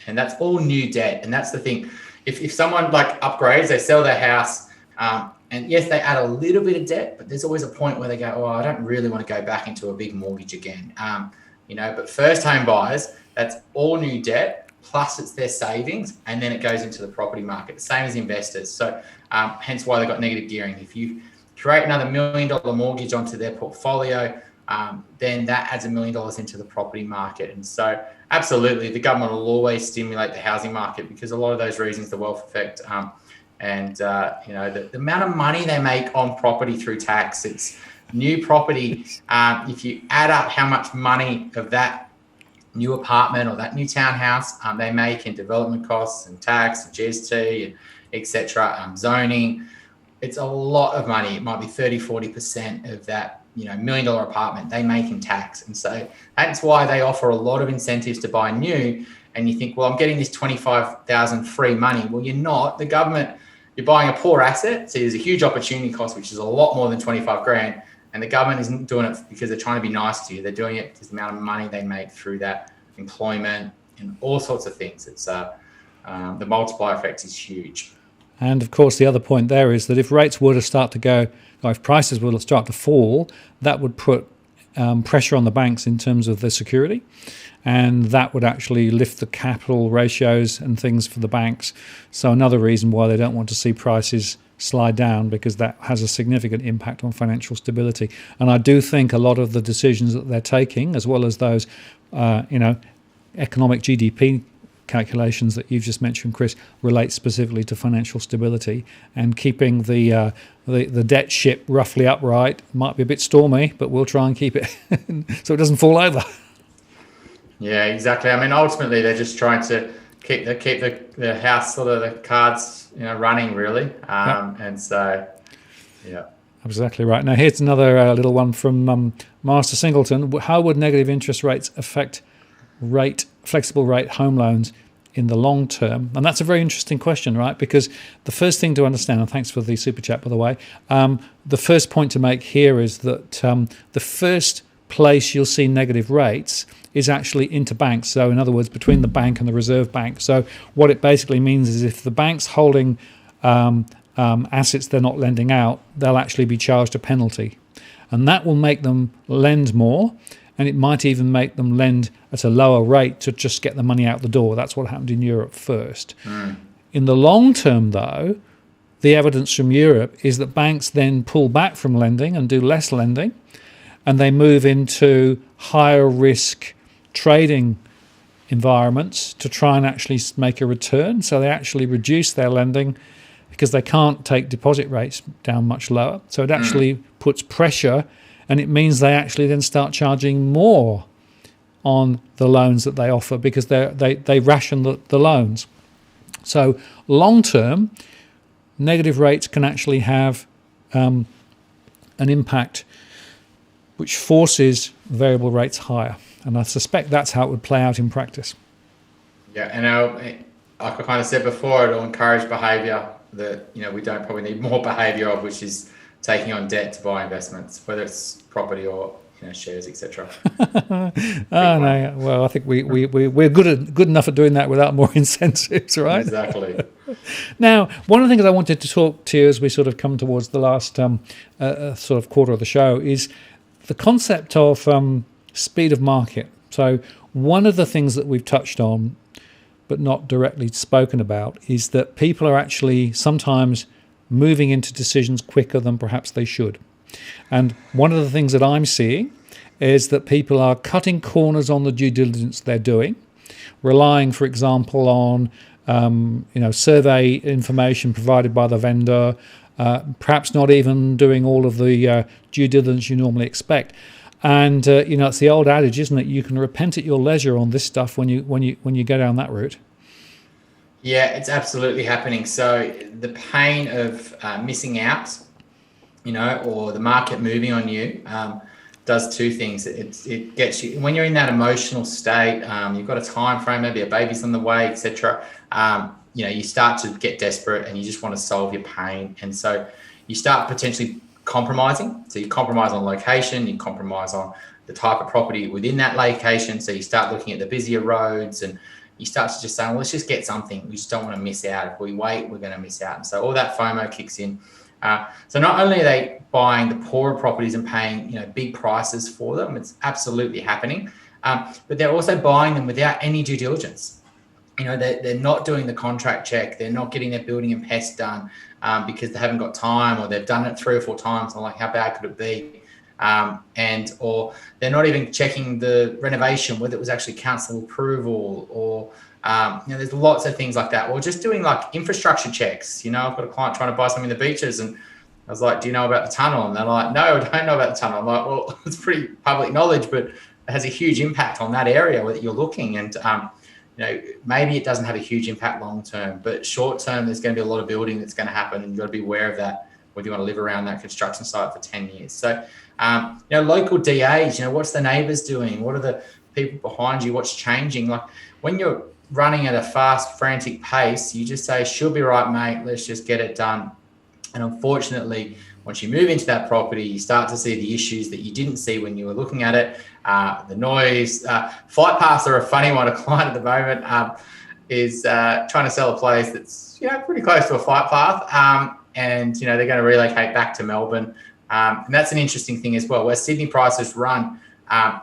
and that's all new debt. And that's the thing. If someone upgrades, they sell their house, and yes, they add a little bit of debt, but there's always a point where they go, oh, I don't really want to go back into a big mortgage again. But first home buyers, that's all new debt, plus it's their savings, and then it goes into the property market, same as investors. So hence why they've got negative gearing. If you create another $1 million mortgage onto their portfolio, then that adds $1 million into the property market. And so absolutely, the government will always stimulate the housing market because a lot of those reasons, the wealth effect, the amount of money they make on property through tax, it's new property. If you add up how much money of that new apartment or that new townhouse they make in development costs and tax and GST and etc., zoning, it's a lot of money. It might be 30-40% of that $1 million apartment they make in tax. And so that's why they offer a lot of incentives to buy new. And you think, well, I'm getting this 25,000 free money. Well, you're not. The government, you're buying a poor asset, so there's a huge opportunity cost, which is a lot more than 25 grand. And the government isn't doing it because they're trying to be nice to you. They're doing it because the amount of money they make through that employment and all sorts of things. It's the multiplier effect is huge. And of course, the other point there is that if rates were to start to go, or if prices were to start to fall, that would put pressure on the banks in terms of their security. And that would actually lift the capital ratios and things for the banks. So another reason why they don't want to see prices slide down, because that has a significant impact on financial stability. And I do think a lot of the decisions that they're taking, as well as those, economic GDP calculations that you've just mentioned, Chris, relate specifically to financial stability, and keeping the debt ship roughly upright might be a bit stormy, but we'll try and keep it so it doesn't fall over. Yeah, exactly. I mean, ultimately, they're just trying to keep the house, sort of the cards, running really. And so, yeah. Exactly right. Now, here's another little one from Master Singleton. How would negative interest rates affect flexible rate home loans in the long term? And that's a very interesting question, right? Because the first thing to understand, and thanks for the super chat, by the way, the first point to make here is that the first place you'll see negative rates is actually interbank. So in other words, between the bank and the Reserve Bank. So what it basically means is if the bank's holding assets they're not lending out, they'll actually be charged a penalty. And that will make them lend more, and it might even make them lend at a lower rate to just get the money out the door. That's what happened in Europe first. In the long term, though, the evidence from Europe is that banks then pull back from lending and do less lending, and they move into higher risk trading environments to try and actually make a return. So they actually reduce their lending because they can't take deposit rates down much lower. So it actually puts pressure, and it means they actually then start charging more on the loans that they offer because they ration the loans. So long term, negative rates can actually have an impact which forces variable rates higher. And I suspect that's how it would play out in practice. Yeah, and like I kind of said before, it'll encourage behaviour that we don't probably need more behaviour of, which is taking on debt to buy investments, whether it's property or shares, etc. No, well, I think we're good enough at doing that without more incentives, right? Exactly. Now, one of the things I wanted to talk to you as we sort of come towards the last sort of quarter of the show is the concept of speed of market. So one of the things that we've touched on but not directly spoken about is that people are actually sometimes moving into decisions quicker than perhaps they should. And one of the things that I'm seeing is that people are cutting corners on the due diligence they're doing, relying, for example, on survey information provided by the vendor, perhaps not even doing all of the due diligence you normally expect. And it's the old adage, isn't it? You can repent at your leisure on this stuff when you go down that route. Yeah, it's absolutely happening. So the pain of missing out, or the market moving on you, does two things. It gets you when you're in that emotional state. You've got a time frame, maybe a baby's on the way, etc. You start to get desperate and you just want to solve your pain, and so you start potentially compromising. So you compromise on location, you compromise on the type of property within that location. So you start looking at the busier roads and you start to just say, well, let's just get something. We just don't want to miss out. If we wait, we're going to miss out. And so all that FOMO kicks in. So not only are they buying the poorer properties and paying, big prices for them, it's absolutely happening. But they're also buying them without any due diligence. They're not doing the contract check. They're not getting their building and pest done because they haven't got time, or they've done it 3 or 4 times. I'm like, how bad could it be? Or they're not even checking the renovation, whether it was actually council approval, or there's lots of things like that. Or just doing like infrastructure checks. I've got a client trying to buy something in the beaches, and I was like, do you know about the tunnel? And they're like, no, I don't know about the tunnel. I'm like, well, it's pretty public knowledge, but it has a huge impact on that area where you're looking. And maybe it doesn't have a huge impact long term, but short term, there's going to be a lot of building that's going to happen, and you've got to be aware of that, whether you want to live around that construction site for 10 years. So, local DAs, what's the neighbours doing? What are the people behind you? What's changing? Like when you're running at a fast, frantic pace, you just say, should be right, mate, let's just get it done. And unfortunately, once you move into that property, you start to see the issues that you didn't see when you were looking at it. The noise, flight paths are a funny one. A client at the moment is trying to sell a place that's pretty close to a flight path, and they're going to relocate back to Melbourne, and that's an interesting thing as well. Where Sydney prices run,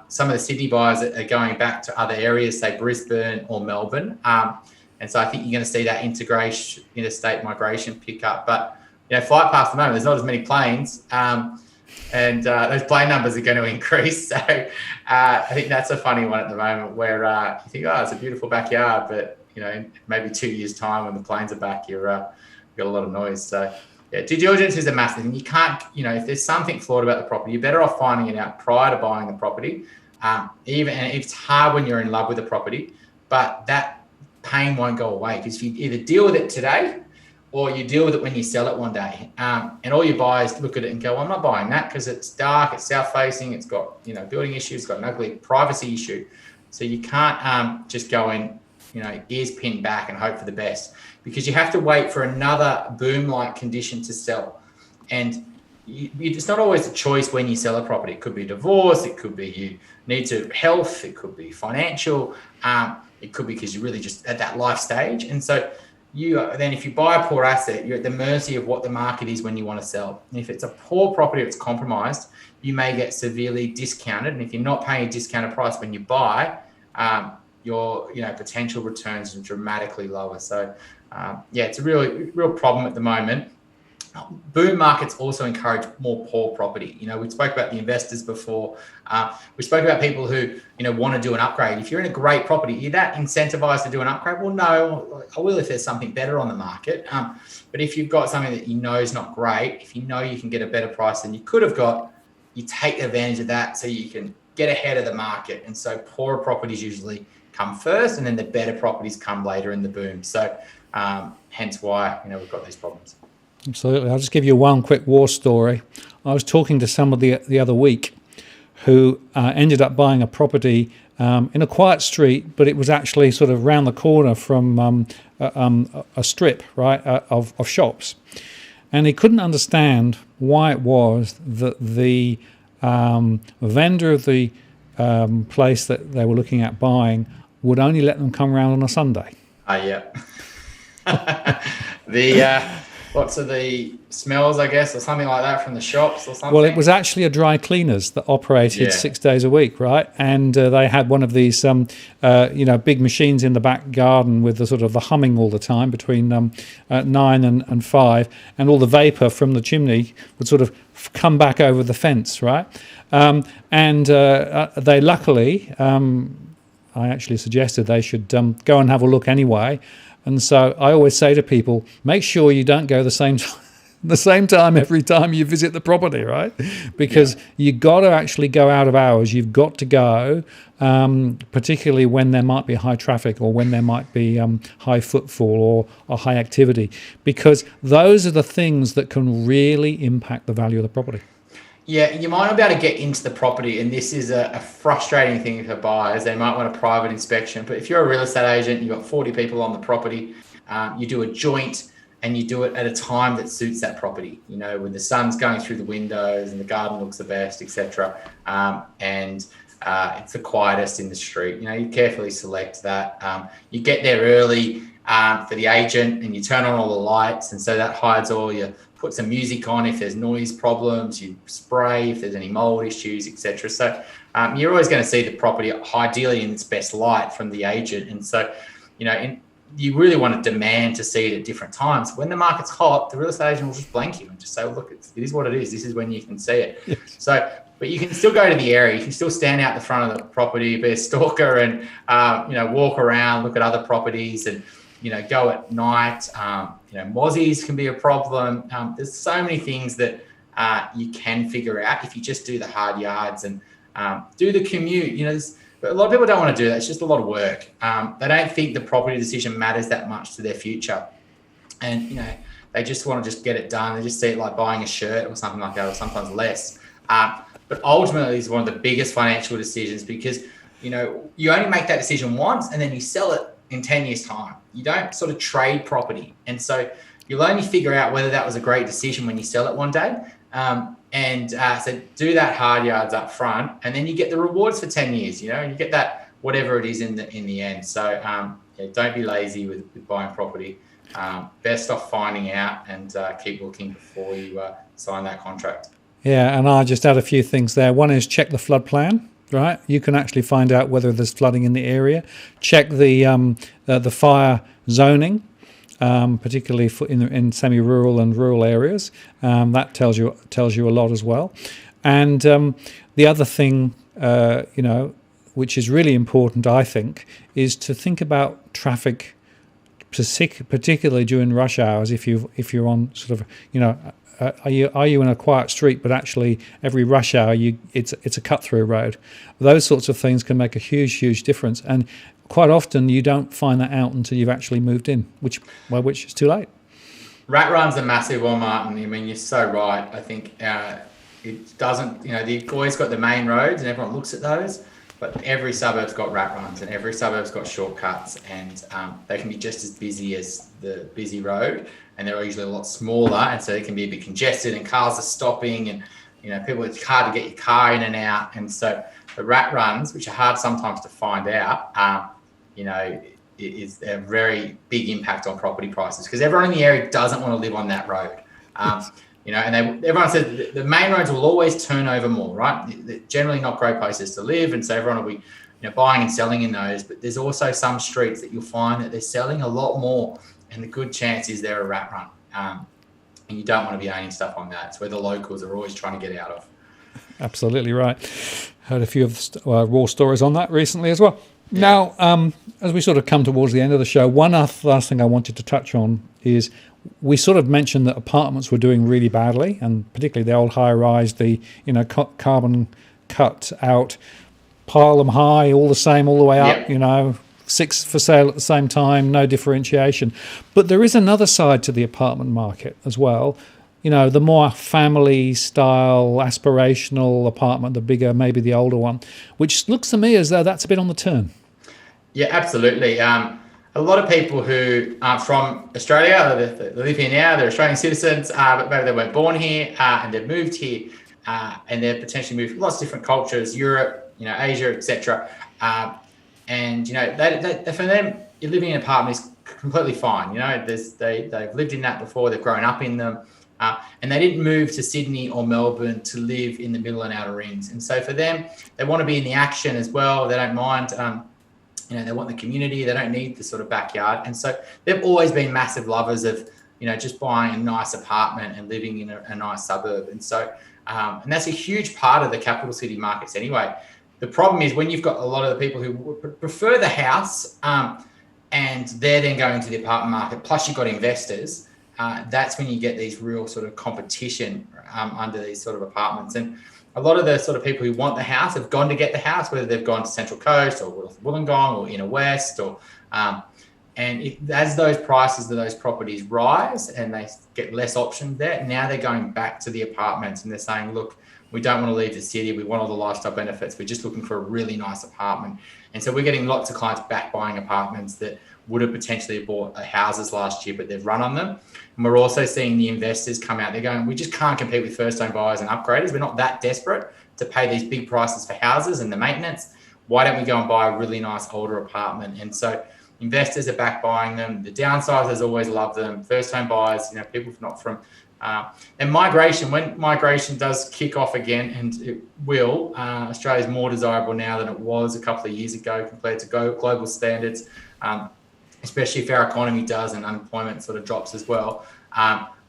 some of the Sydney buyers are going back to other areas, say Brisbane or Melbourne, and so I think you're going to see that interstate migration pick up. But flight paths at the moment, there's not as many planes. And those plane numbers are going to increase. So I think that's a funny one at the moment where you think, oh, it's a beautiful backyard, but, maybe 2 years' time when the planes are back, you've got a lot of noise. So, yeah, due diligence is a massive thing. You can't, if there's something flawed about the property, you're better off finding it out prior to buying the property. And it's hard when you're in love with the property, but that pain won't go away because you either deal with it today or you deal with it when you sell it one day. And all your buyers look at it and go, well, I'm not buying that because it's dark, it's south-facing, it's got, building issues, it's got an ugly privacy issue. So you can't just go in ears pinned back and hope for the best, because you have to wait for another boom-like condition to sell. And it's not always a choice when you sell a property. It could be divorce, it could be you need to health, it could be financial, it could be because you're really just at that life stage. And so if you buy a poor asset, you're at the mercy of what the market is when you want to sell. And if it's a poor property, it's compromised, you may get severely discounted. And if you're not paying a discounted price when you buy, your potential returns are dramatically lower. So it's a real problem at the moment. Boom markets also encourage more poor property. We spoke about the investors before. We spoke about people who, want to do an upgrade. If you're in a great property, you're that incentivized to do an upgrade? Well, no, I will if there's something better on the market. But if you've got something that is not great, if you know you can get a better price than you could have got, you take advantage of that so you can get ahead of the market. And so poorer properties usually come first, and then the better properties come later in the boom. So hence why, we've got these problems. Absolutely. I'll just give you one quick war story. I was talking to somebody the other week who ended up buying a property in a quiet street, but it was actually sort of round the corner from a strip, right, of shops. And he couldn't understand why it was that the vendor of the place that they were looking at buying would only let them come around on a Sunday. Yeah. Lots of the smells, I guess, or something like that from the shops or something? Well, it was actually a dry cleaners that operated 6 days a week, right? And they had one of these, big machines in the back garden with the sort of the humming all the time between 9 and 5, and all the vapour from the chimney would sort of come back over the fence, right? They luckily, I actually suggested they should go and have a look anyway. And so I always say to people, make sure you don't go the same time every time you visit the property, right? Because you've got to actually go out of hours. You've got to go, particularly when there might be high traffic or when there might be high footfall or high activity, because those are the things that can really impact the value of the property. Yeah, you might not be able to get into the property, and this is a frustrating thing for buyers. They might want a private inspection, but if you're a real estate agent, you've got 40 people on the property, you do a joint, and you do it at a time that suits that property, when the sun's going through the windows and the garden looks the best, etc. It's the quietest in the street. You carefully select that. You get there early for the agent, and you turn on all the lights, and so that hides all your. Put some music on if there's noise problems, you spray if there's any mold issues, etc. So you're always going to see the property ideally in its best light from the agent. And so, you really want to demand to see it at different times. When the market's hot, the real estate agent will just blank you and just say, well, look, it is what it is. This is when you can see it. Yes. So, but you can still go to the area. You can still stand out the front of the property, be a stalker and, walk around, look at other properties and, go at night. Mozzies can be a problem. There's so many things that you can figure out if you just do the hard yards and do the commute. But a lot of people don't want to do that. It's just a lot of work. They don't think the property decision matters that much to their future. And, they just want to just get it done. They just see it like buying a shirt or something like that, or sometimes less. But ultimately, it's one of the biggest financial decisions because, you only make that decision once and then you sell it in 10 years' time. You don't sort of trade property. And so you'll only figure out whether that was a great decision when you sell it one day. So do that hard yards up front, and then you get the rewards for 10 years, you get that, whatever it is in the end. So don't be lazy with buying property. Best off finding out and keep looking before you sign that contract. Yeah, and I'll just add a few things there. One is check the flood plan. Right, you can actually find out whether there's flooding in the area. Check the fire zoning, particularly in semi-rural and rural areas. That tells you a lot as well. And the other thing, which is really important, I think, is to think about traffic, particularly during rush hours. If you're on sort of, are you in a quiet street, but actually every rush hour it's a cut through road. Those sorts of things can make a huge difference, and quite often you don't find that out until you've actually moved in, which is too late. Rat run's a massive one, Martin. I mean, you're so right. I think it doesn't. You've always got the main roads, and everyone looks at those. but every suburb's got rat runs and every suburb's got shortcuts, and they can be just as busy as the busy road, and they're usually a lot smaller, and so they can be a bit congested and cars are stopping, and people, it's hard to get your car in and out. And so the rat runs, which are hard sometimes to find out, is a very big impact on property prices, because everyone in the area doesn't want to live on that road. And everyone said the main roads will always turn over more, right? They're generally not great places to live, and so everyone will be buying and selling in those. But there's also some streets that you'll find that they're selling a lot more, and the good chance is they're a rat run. And you don't want to be owning stuff on that. It's where the locals are always trying to get out of. Absolutely right. Heard a few of the raw stories on that recently as well. Yeah. Now, as we sort of come towards the end of the show, one last thing I wanted to touch on is we sort of mentioned that apartments were doing really badly, and particularly the old high-rise, the carbon cut out, pile them high, all the same, all the way up, 6 for sale at the same time, no differentiation. But there is another side to the apartment market as well. The more family style, aspirational apartment, the bigger, maybe the older one, which looks to me as though that's a bit on the turn. Yeah, absolutely. A lot of people who are from Australia, they live here now, they're Australian citizens, but maybe they weren't born here and they've moved here, and they've potentially moved from lots of different cultures, Europe, Asia, etc. And for them, living in an apartment is completely fine. They've lived in that before, they've grown up in them, and they didn't move to Sydney or Melbourne to live in the middle and outer rings. And so for them, they want to be in the action as well. They don't mind. They want the community. They don't need the sort of backyard. And so they've always been massive lovers of, just buying a nice apartment and living in a nice suburb. And so, and that's a huge part of the capital city markets anyway. The problem is when you've got a lot of the people who prefer the house, and they're then going to the apartment market, plus you've got investors, that's when you get these real sort of competition under these sort of apartments. And a lot of the sort of people who want the house have gone to get the house, whether they've gone to Central Coast or Wollongong or Inner West, as those prices of those properties rise and they get less options there, now they're going back to the apartments and they're saying, look, we don't want to leave the city. We want all the lifestyle benefits. We're just looking for a really nice apartment. And so we're getting lots of clients back buying apartments that would have potentially bought houses last year, but they've run on them. And we're also seeing the investors come out. They're going, we just can't compete with first-home buyers and upgraders. We're not that desperate to pay these big prices for houses and the maintenance. Why don't we go and buy a really nice older apartment? And so investors are back buying them. The downsizers always love them. First-home buyers, people not from... and migration, when migration does kick off again, and it will, Australia is more desirable now than it was a couple of years ago compared to global standards, especially if our economy does and unemployment sort of drops as well.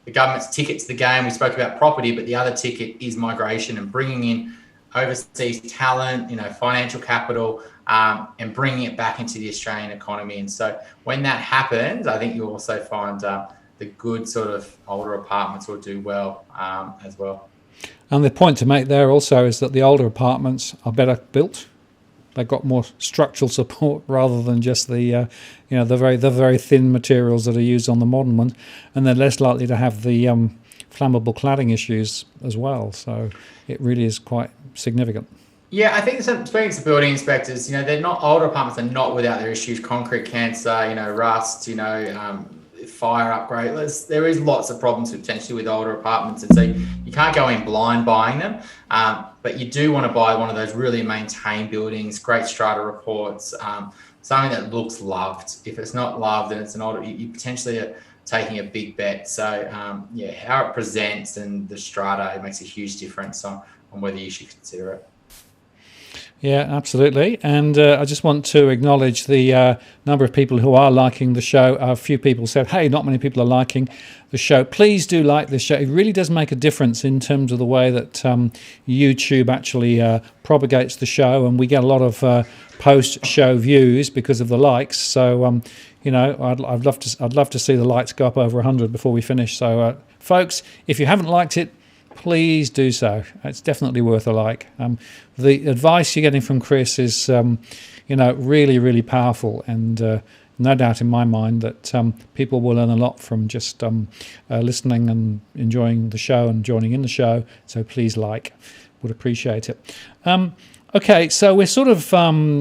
The government's ticket to the game, we spoke about property, but the other ticket is migration and bringing in overseas talent, financial capital, and bringing it back into the Australian economy. And so when that happens, I think you'll also find the good sort of older apartments will do well as well. And the point to make there also is that the older apartments are better built. They've got more structural support rather than just the very thin materials that are used on the modern ones, and they're less likely to have the flammable cladding issues as well. So it really is quite significant. Yeah, I think speaking to building inspectors, they're not, older apartments are not without their issues, concrete cancer, rust, fire upgrade. There is lots of problems potentially with older apartments, and so you can't go in blind buying them. But you do want to buy one of those really maintained buildings, great strata reports, something that looks loved. If it's not loved and it's an older, you potentially are taking a big bet. So how it presents and the strata, it makes a huge difference on whether you should consider it. Yeah, absolutely. And I just want to acknowledge the number of people who are liking the show. A few people said, hey, not many people are liking the show. Please do like this show. It really does make a difference in terms of the way that YouTube actually propagates the show. And we get a lot of post-show views because of the likes. So, I'd love to see the likes go up over 100 before we finish. So, folks, if you haven't liked it, please do so. It's definitely worth a like. The advice you're getting from Chris is, really, really powerful, and no doubt in my mind that people will learn a lot from just listening and enjoying the show and joining in the show. So please would appreciate it. Okay, so we're sort of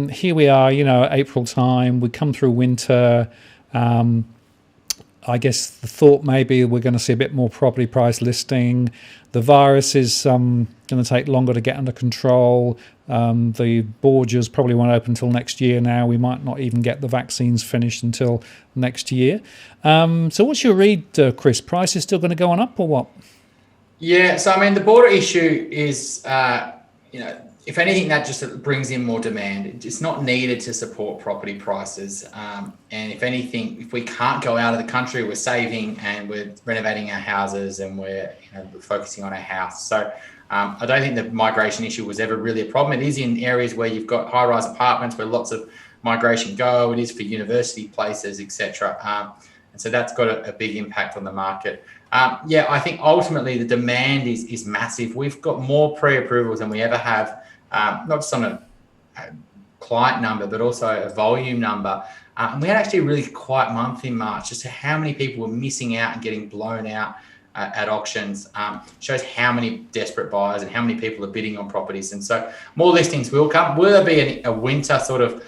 here. We are, April time. We come through winter. I guess the thought maybe we're going to see a bit more property price listing. The virus is going to take longer to get under control. The borders probably won't open until next year now. We might not even get the vaccines finished until next year. So what's your read, Chris? Price is still going to go on up or what? Yeah, so I mean, the border issue is, if anything, that just brings in more demand. It's not needed to support property prices. And if anything, if we can't go out of the country, we're saving and we're renovating our houses and we're focusing on our house. So I don't think the migration issue was ever really a problem. It is in areas where you've got high-rise apartments where lots of migration go. It is for university places, etc. And so that's got a big impact on the market. I think ultimately the demand is massive. We've got more pre-approvals than we ever have, not just on a client number, but also a volume number. And we had actually a really quiet month in March, just how many people were missing out and getting blown out at auctions. Shows how many desperate buyers and how many people are bidding on properties. And so more listings will come. Will there be a winter sort of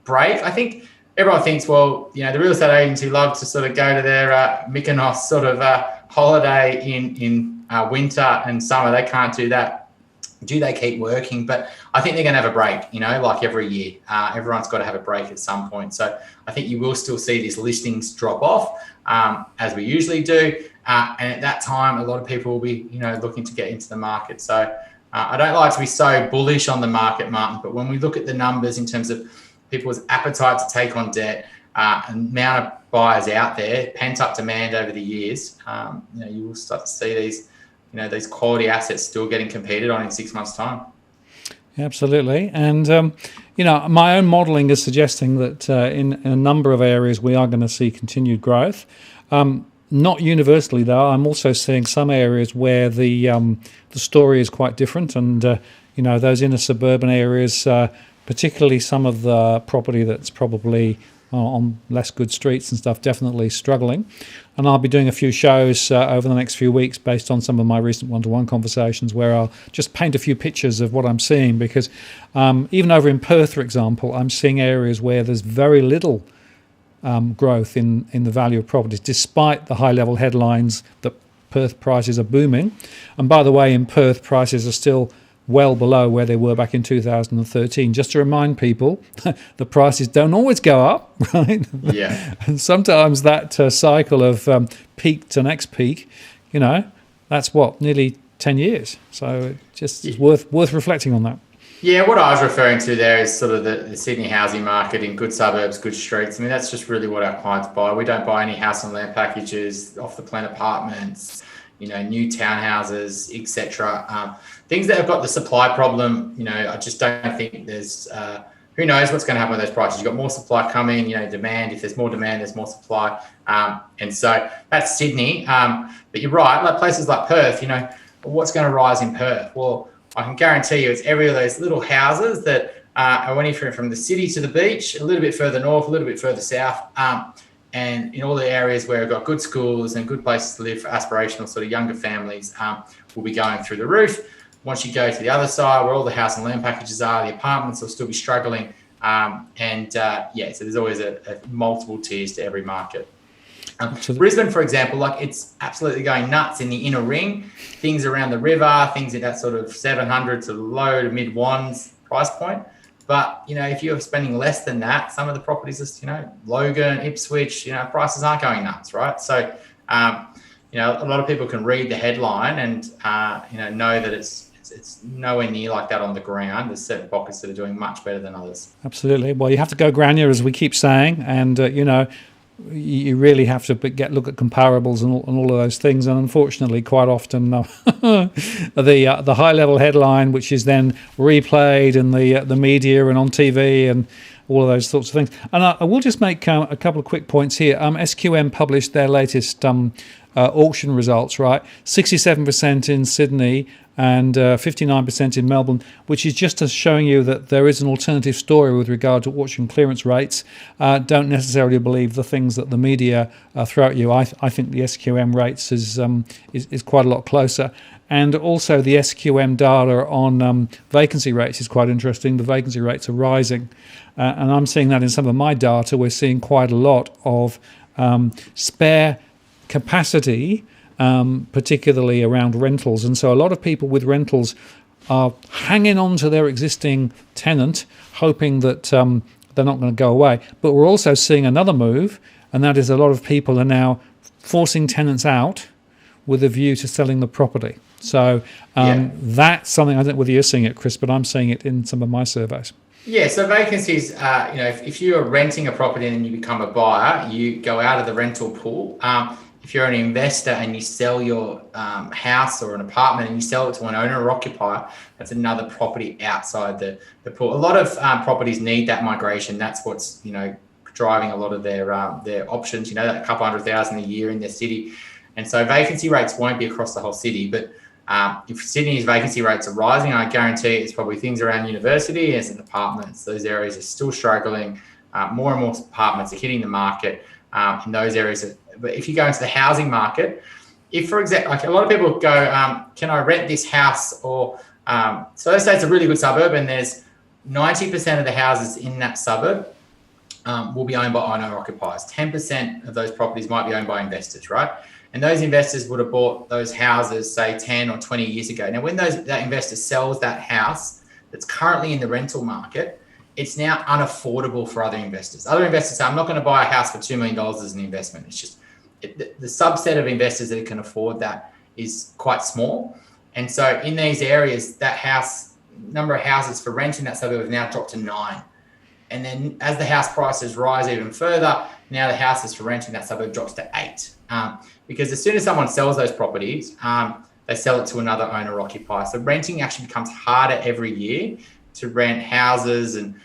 break? I think everyone thinks, well, the real estate agents who love to sort of go to their Mykonos sort of holiday in winter and summer, they can't do that. Do they keep working? But I think they're going to have a break, like every year. Everyone's got to have a break at some point. So I think you will still see these listings drop off as we usually do. And at that time, a lot of people will be, looking to get into the market. So I don't like to be so bullish on the market, Martin, but when we look at the numbers in terms of people's appetite to take on debt, amount of buyers out there, pent-up demand over the years, you will start to see these quality assets still getting competed on in 6 months' time. Absolutely. And, my own modelling is suggesting that in a number of areas we are going to see continued growth. Not universally, though. I'm also seeing some areas where the story is quite different. And, those inner suburban areas, particularly some of the property that's probably on less good streets and stuff, definitely struggling. And I'll be doing a few shows over the next few weeks based on some of my recent one-to-one conversations where I'll just paint a few pictures of what I'm seeing, because even over in Perth, for example, I'm seeing areas where there's very little growth in the value of properties, despite the high-level headlines that Perth prices are booming. And by the way, in Perth, prices are still well below where they were back in 2013. Just to remind people, the prices don't always go up, right? Yeah. And sometimes that cycle of peak to next peak, that's nearly 10 years. So it's worth reflecting on that. Yeah, what I was referring to there is sort of the Sydney housing market in good suburbs, good streets. I mean, that's just really what our clients buy. We don't buy any house and land packages, off-the-plan apartments, new townhouses, etc. Things that have got the supply problem, I just don't think there's, who knows what's going to happen with those prices. You've got more supply coming, demand. If there's more demand, there's more supply. And so that's Sydney. But you're right, like places like Perth, what's going to rise in Perth? Well, I can guarantee you it's every of those little houses that are anywhere from the city to the beach, a little bit further north, a little bit further south. And in all the areas where we've got good schools and good places to live for aspirational sort of younger families, will be going through the roof. Once you go to the other side where all the house and land packages are, the apartments will still be struggling. So there's always a multiple tiers to every market. Brisbane, for example, it's absolutely going nuts in the inner ring. Things around the river, things at that sort of 700 to low to mid ones price point. But, if you're spending less than that, some of the properties, Logan, Ipswich, prices aren't going nuts, right? So, a lot of people can read the headline and, know that it's nowhere near like that on the ground. There's certain pockets that are doing much better than others. Absolutely. Well, you have to go granular, as we keep saying, and, you really have to look at comparables and all of those things. And unfortunately, quite often, the high level headline, which is then replayed in the media and on TV and all of those sorts of things. And I will just make a couple of quick points here. SQM published their latest auction results, right? 67% in Sydney and 59% in Melbourne, which is just showing you that there is an alternative story with regard to auction clearance rates. Don't necessarily believe the things that the media throw at you. I think the SQM rates is quite a lot closer. And also the SQM data on vacancy rates is quite interesting. The vacancy rates are rising. And I'm seeing that in some of my data. We're seeing quite a lot of spare capacity, particularly around rentals. And so a lot of people with rentals are hanging on to their existing tenant, hoping that they're not going to go away. But we're also seeing another move, and that is a lot of people are now forcing tenants out with a view to selling the property. So that's something, I don't know whether you're seeing it, Chris, but I'm seeing it in some of my surveys. Yeah, so vacancies, if you're renting a property and you become a buyer, you go out of the rental pool. If you're an investor and you sell your house or an apartment and you sell it to an owner or occupier, that's another property outside the pool. A lot of properties need that migration. That's what's, driving a lot of their options, that couple 100,000 a year in their city. And so vacancy rates won't be across the whole city, but if Sydney's vacancy rates are rising, I guarantee it's probably things around university as in apartments. Those areas are still struggling. More and more apartments are hitting the market in those areas. But if you go into the housing market, if, for example, like a lot of people go, can I rent this house? Or so let's say it's a really good suburb and there's 90% of the houses in that suburb will be owned by owner occupiers. 10% of those properties might be owned by investors, right? And those investors would have bought those houses, say, 10 or 20 years ago. Now, when that investor sells that house that's currently in the rental market, it's now unaffordable for other investors. Other investors say, I'm not going to buy a house for $2 million as an investment. It's just the subset of investors that can afford that is quite small. And so in these areas, number of houses for rent in that suburb have now dropped to 9. And then as the house prices rise even further, now the houses for rent in that suburb drops to 8. Because as soon as someone sells those properties, they sell it to another owner-occupier. So renting actually becomes harder every year to rent houses and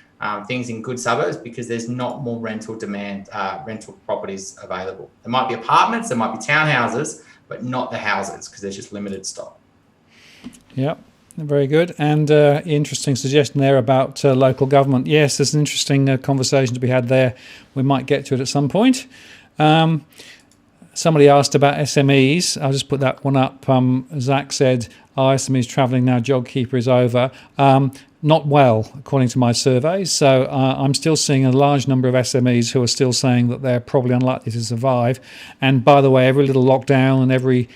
things in good suburbs because there's not more rental demand, rental properties available. There might be apartments, there might be townhouses, but not the houses because there's just limited stock. Yep. Very good. And interesting suggestion there about local government. Yes, there's an interesting conversation to be had there. We might get to it at some point. Somebody asked about SMEs. I'll just put that one up. Zach said, SMEs travelling now, JobKeeper is over. Not well, according to my surveys. So I'm still seeing a large number of SMEs who are still saying that they're probably unlikely to survive. And by the way, every little lockdown and every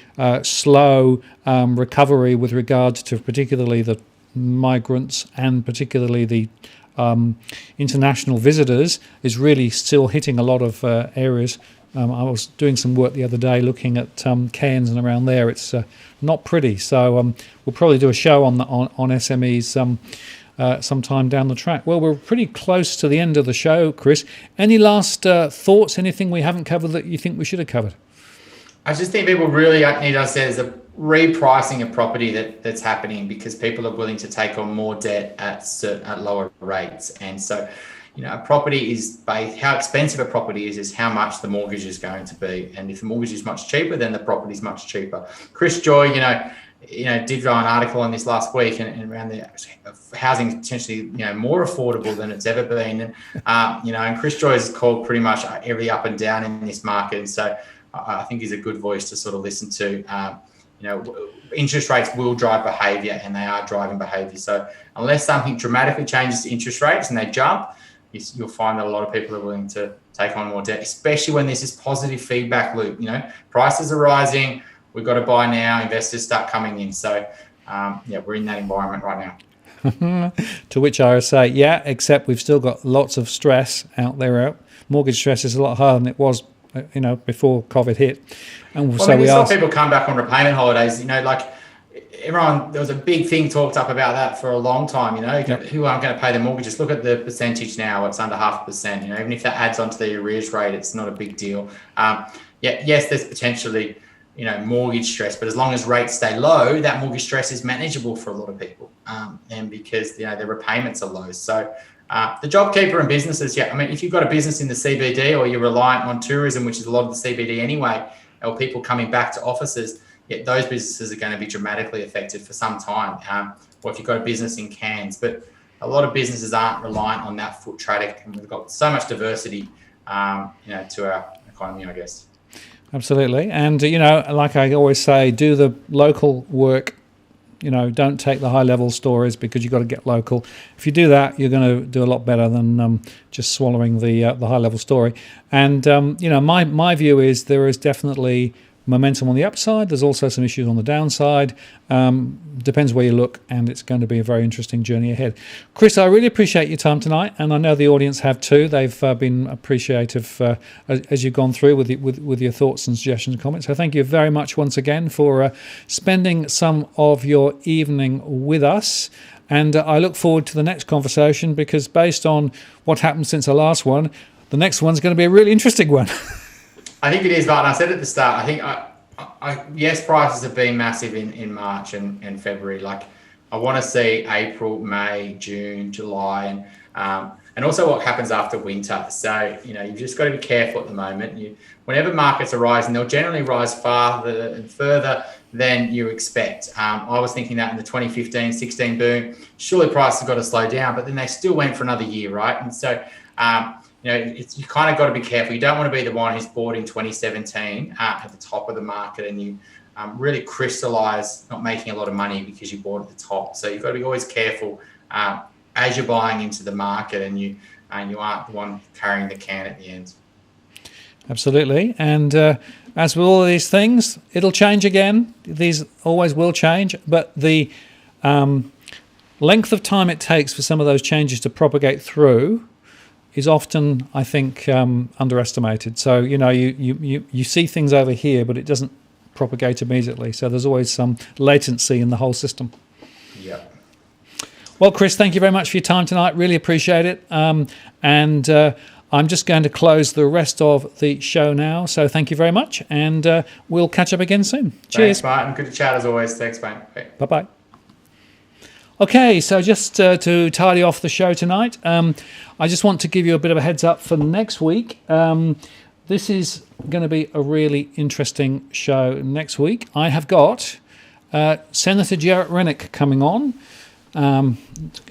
slow recovery with regard to particularly the migrants and particularly the international visitors is really still hitting a lot of areas. I was doing some work the other day looking at Cairns and around there. It's not pretty. So we'll probably do a show on SMEs sometime down the track. Well, we're pretty close to the end of the show, Chris. Any last thoughts, anything we haven't covered that you think we should have covered? I just think people really need to understand there's a repricing of property that's happening because people are willing to take on more debt at lower rates. And so, a property is how expensive a property is how much the mortgage is going to be. And if the mortgage is much cheaper, then the property is much cheaper. Chris Joy, did write an article on this last week and around the housing potentially, more affordable than it's ever been. And Chris Joy has called pretty much every up and down in this market. And so I think he's a good voice to sort of listen to. Interest rates will drive behaviour and they are driving behaviour. So unless something dramatically changes to interest rates and they jump, you'll find that a lot of people are willing to take on more debt, especially when there's this positive feedback loop. Prices are rising. We've got to buy now. Investors start coming in. So, we're in that environment right now. To which I would say, yeah, except we've still got lots of stress out there. Mortgage stress is a lot higher than it was, before COVID hit. And so we saw people come back on repayment holidays. Everyone, there was a big thing talked up about that for a long time. Who aren't going to pay their mortgages? Look at the percentage now; it's under 0.5%. Even if that adds onto the arrears rate, it's not a big deal. Yes, there's potentially mortgage stress, but as long as rates stay low, that mortgage stress is manageable for a lot of people, and because their repayments are low. So the JobKeeper and businesses, if you've got a business in the CBD or you're reliant on tourism, which is a lot of the CBD anyway, or people coming back to offices, yet those businesses are going to be dramatically affected for some time. Or if you've got a business in Cairns, but a lot of businesses aren't reliant on that foot traffic, and we've got so much diversity, to our economy, I guess. Absolutely. And, like I always say, do the local work. Don't take the high-level stories, because you've got to get local. If you do that, you're going to do a lot better than just swallowing the high-level story. And, my view is there is definitely momentum on the upside. There's also some issues on the downside. Depends where you look, and it's going to be a very interesting journey ahead. Chris, I really appreciate your time tonight, and I know the audience have too. They've been appreciative as you've gone through with your thoughts and suggestions and comments. So thank you very much once again for spending some of your evening with us. And I look forward to the next conversation, because based on what happened since the last one, the next one's going to be a really interesting one. I think it is, Martin. I said at the start, I think, yes, prices have been massive in March and February. Like, I want to see April, May, June, July, and also what happens after winter. So, you've just got to be careful at the moment. Whenever markets are rising, they'll generally rise farther and further than you expect. I was thinking that in the 2015-16 boom, surely prices have got to slow down, but then they still went for another year, right? And so, you kind of got to be careful. You don't want to be the one who's bought in 2017 at the top of the market, and you really crystallize not making a lot of money because you bought at the top. So you've got to be always careful as you're buying into the market, and you aren't the one carrying the can at the end. Absolutely. And as with all of these things, it'll change again. These always will change, but the length of time it takes for some of those changes to propagate through is often, I think, underestimated. So, you see things over here, but it doesn't propagate immediately. So there's always some latency in the whole system. Yeah. Well, Chris, thank you very much for your time tonight. Really appreciate it. And I'm just going to close the rest of the show now. So thank you very much, and we'll catch up again soon. Cheers. Thanks, Martin. Good to chat as always. Thanks, mate. Bye-bye. Okay, so just to tidy off the show tonight, I just want to give you a bit of a heads up for next week. This is going to be a really interesting show next week. I have got Senator Gerard Rennick coming on.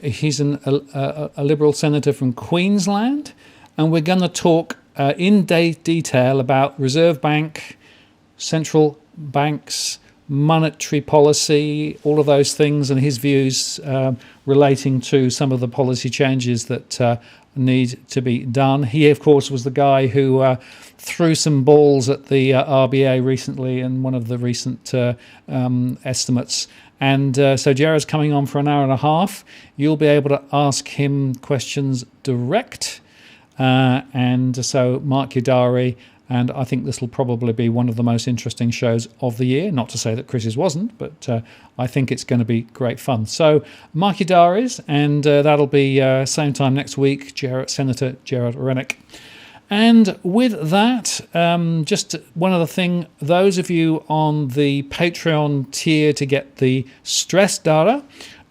He's a Liberal senator from Queensland, and we're going to talk in detail about Reserve Bank, central banks, monetary policy, all of those things, and his views relating to some of the policy changes that need to be done. He, of course, was the guy who threw some balls at the RBA recently in one of the recent estimates. And so Gerard's coming on for an hour and a half. You'll be able to ask him questions direct. And so mark your diary. And I think this will probably be one of the most interesting shows of the year. Not to say that Chris's wasn't, but I think it's going to be great fun. So mark your diaries, and that'll be same time next week, Senator Gerard Rennick. And with that, just one other thing, those of you on the Patreon tier to get the stress data,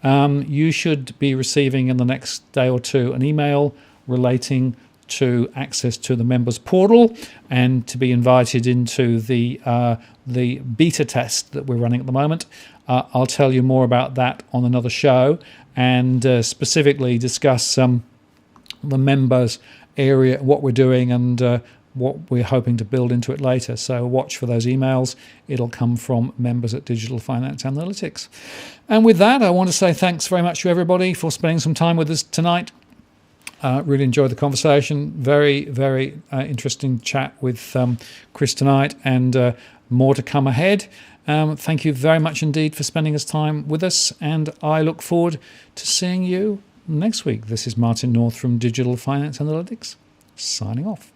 you should be receiving in the next day or two an email relating to access to the members portal and to be invited into the beta test that we're running at the moment. I'll tell you more about that on another show, and specifically discuss the members area, what we're doing, and what we're hoping to build into it later. So watch for those emails. It'll come from members at Digital Finance Analytics. And with that, I want to say thanks very much to everybody for spending some time with us tonight. Really enjoyed the conversation. Very, very interesting chat with Chris tonight, and more to come ahead. Thank you very much indeed for spending this time with us, and I look forward to seeing you next week. This is Martin North from Digital Finance Analytics, signing off.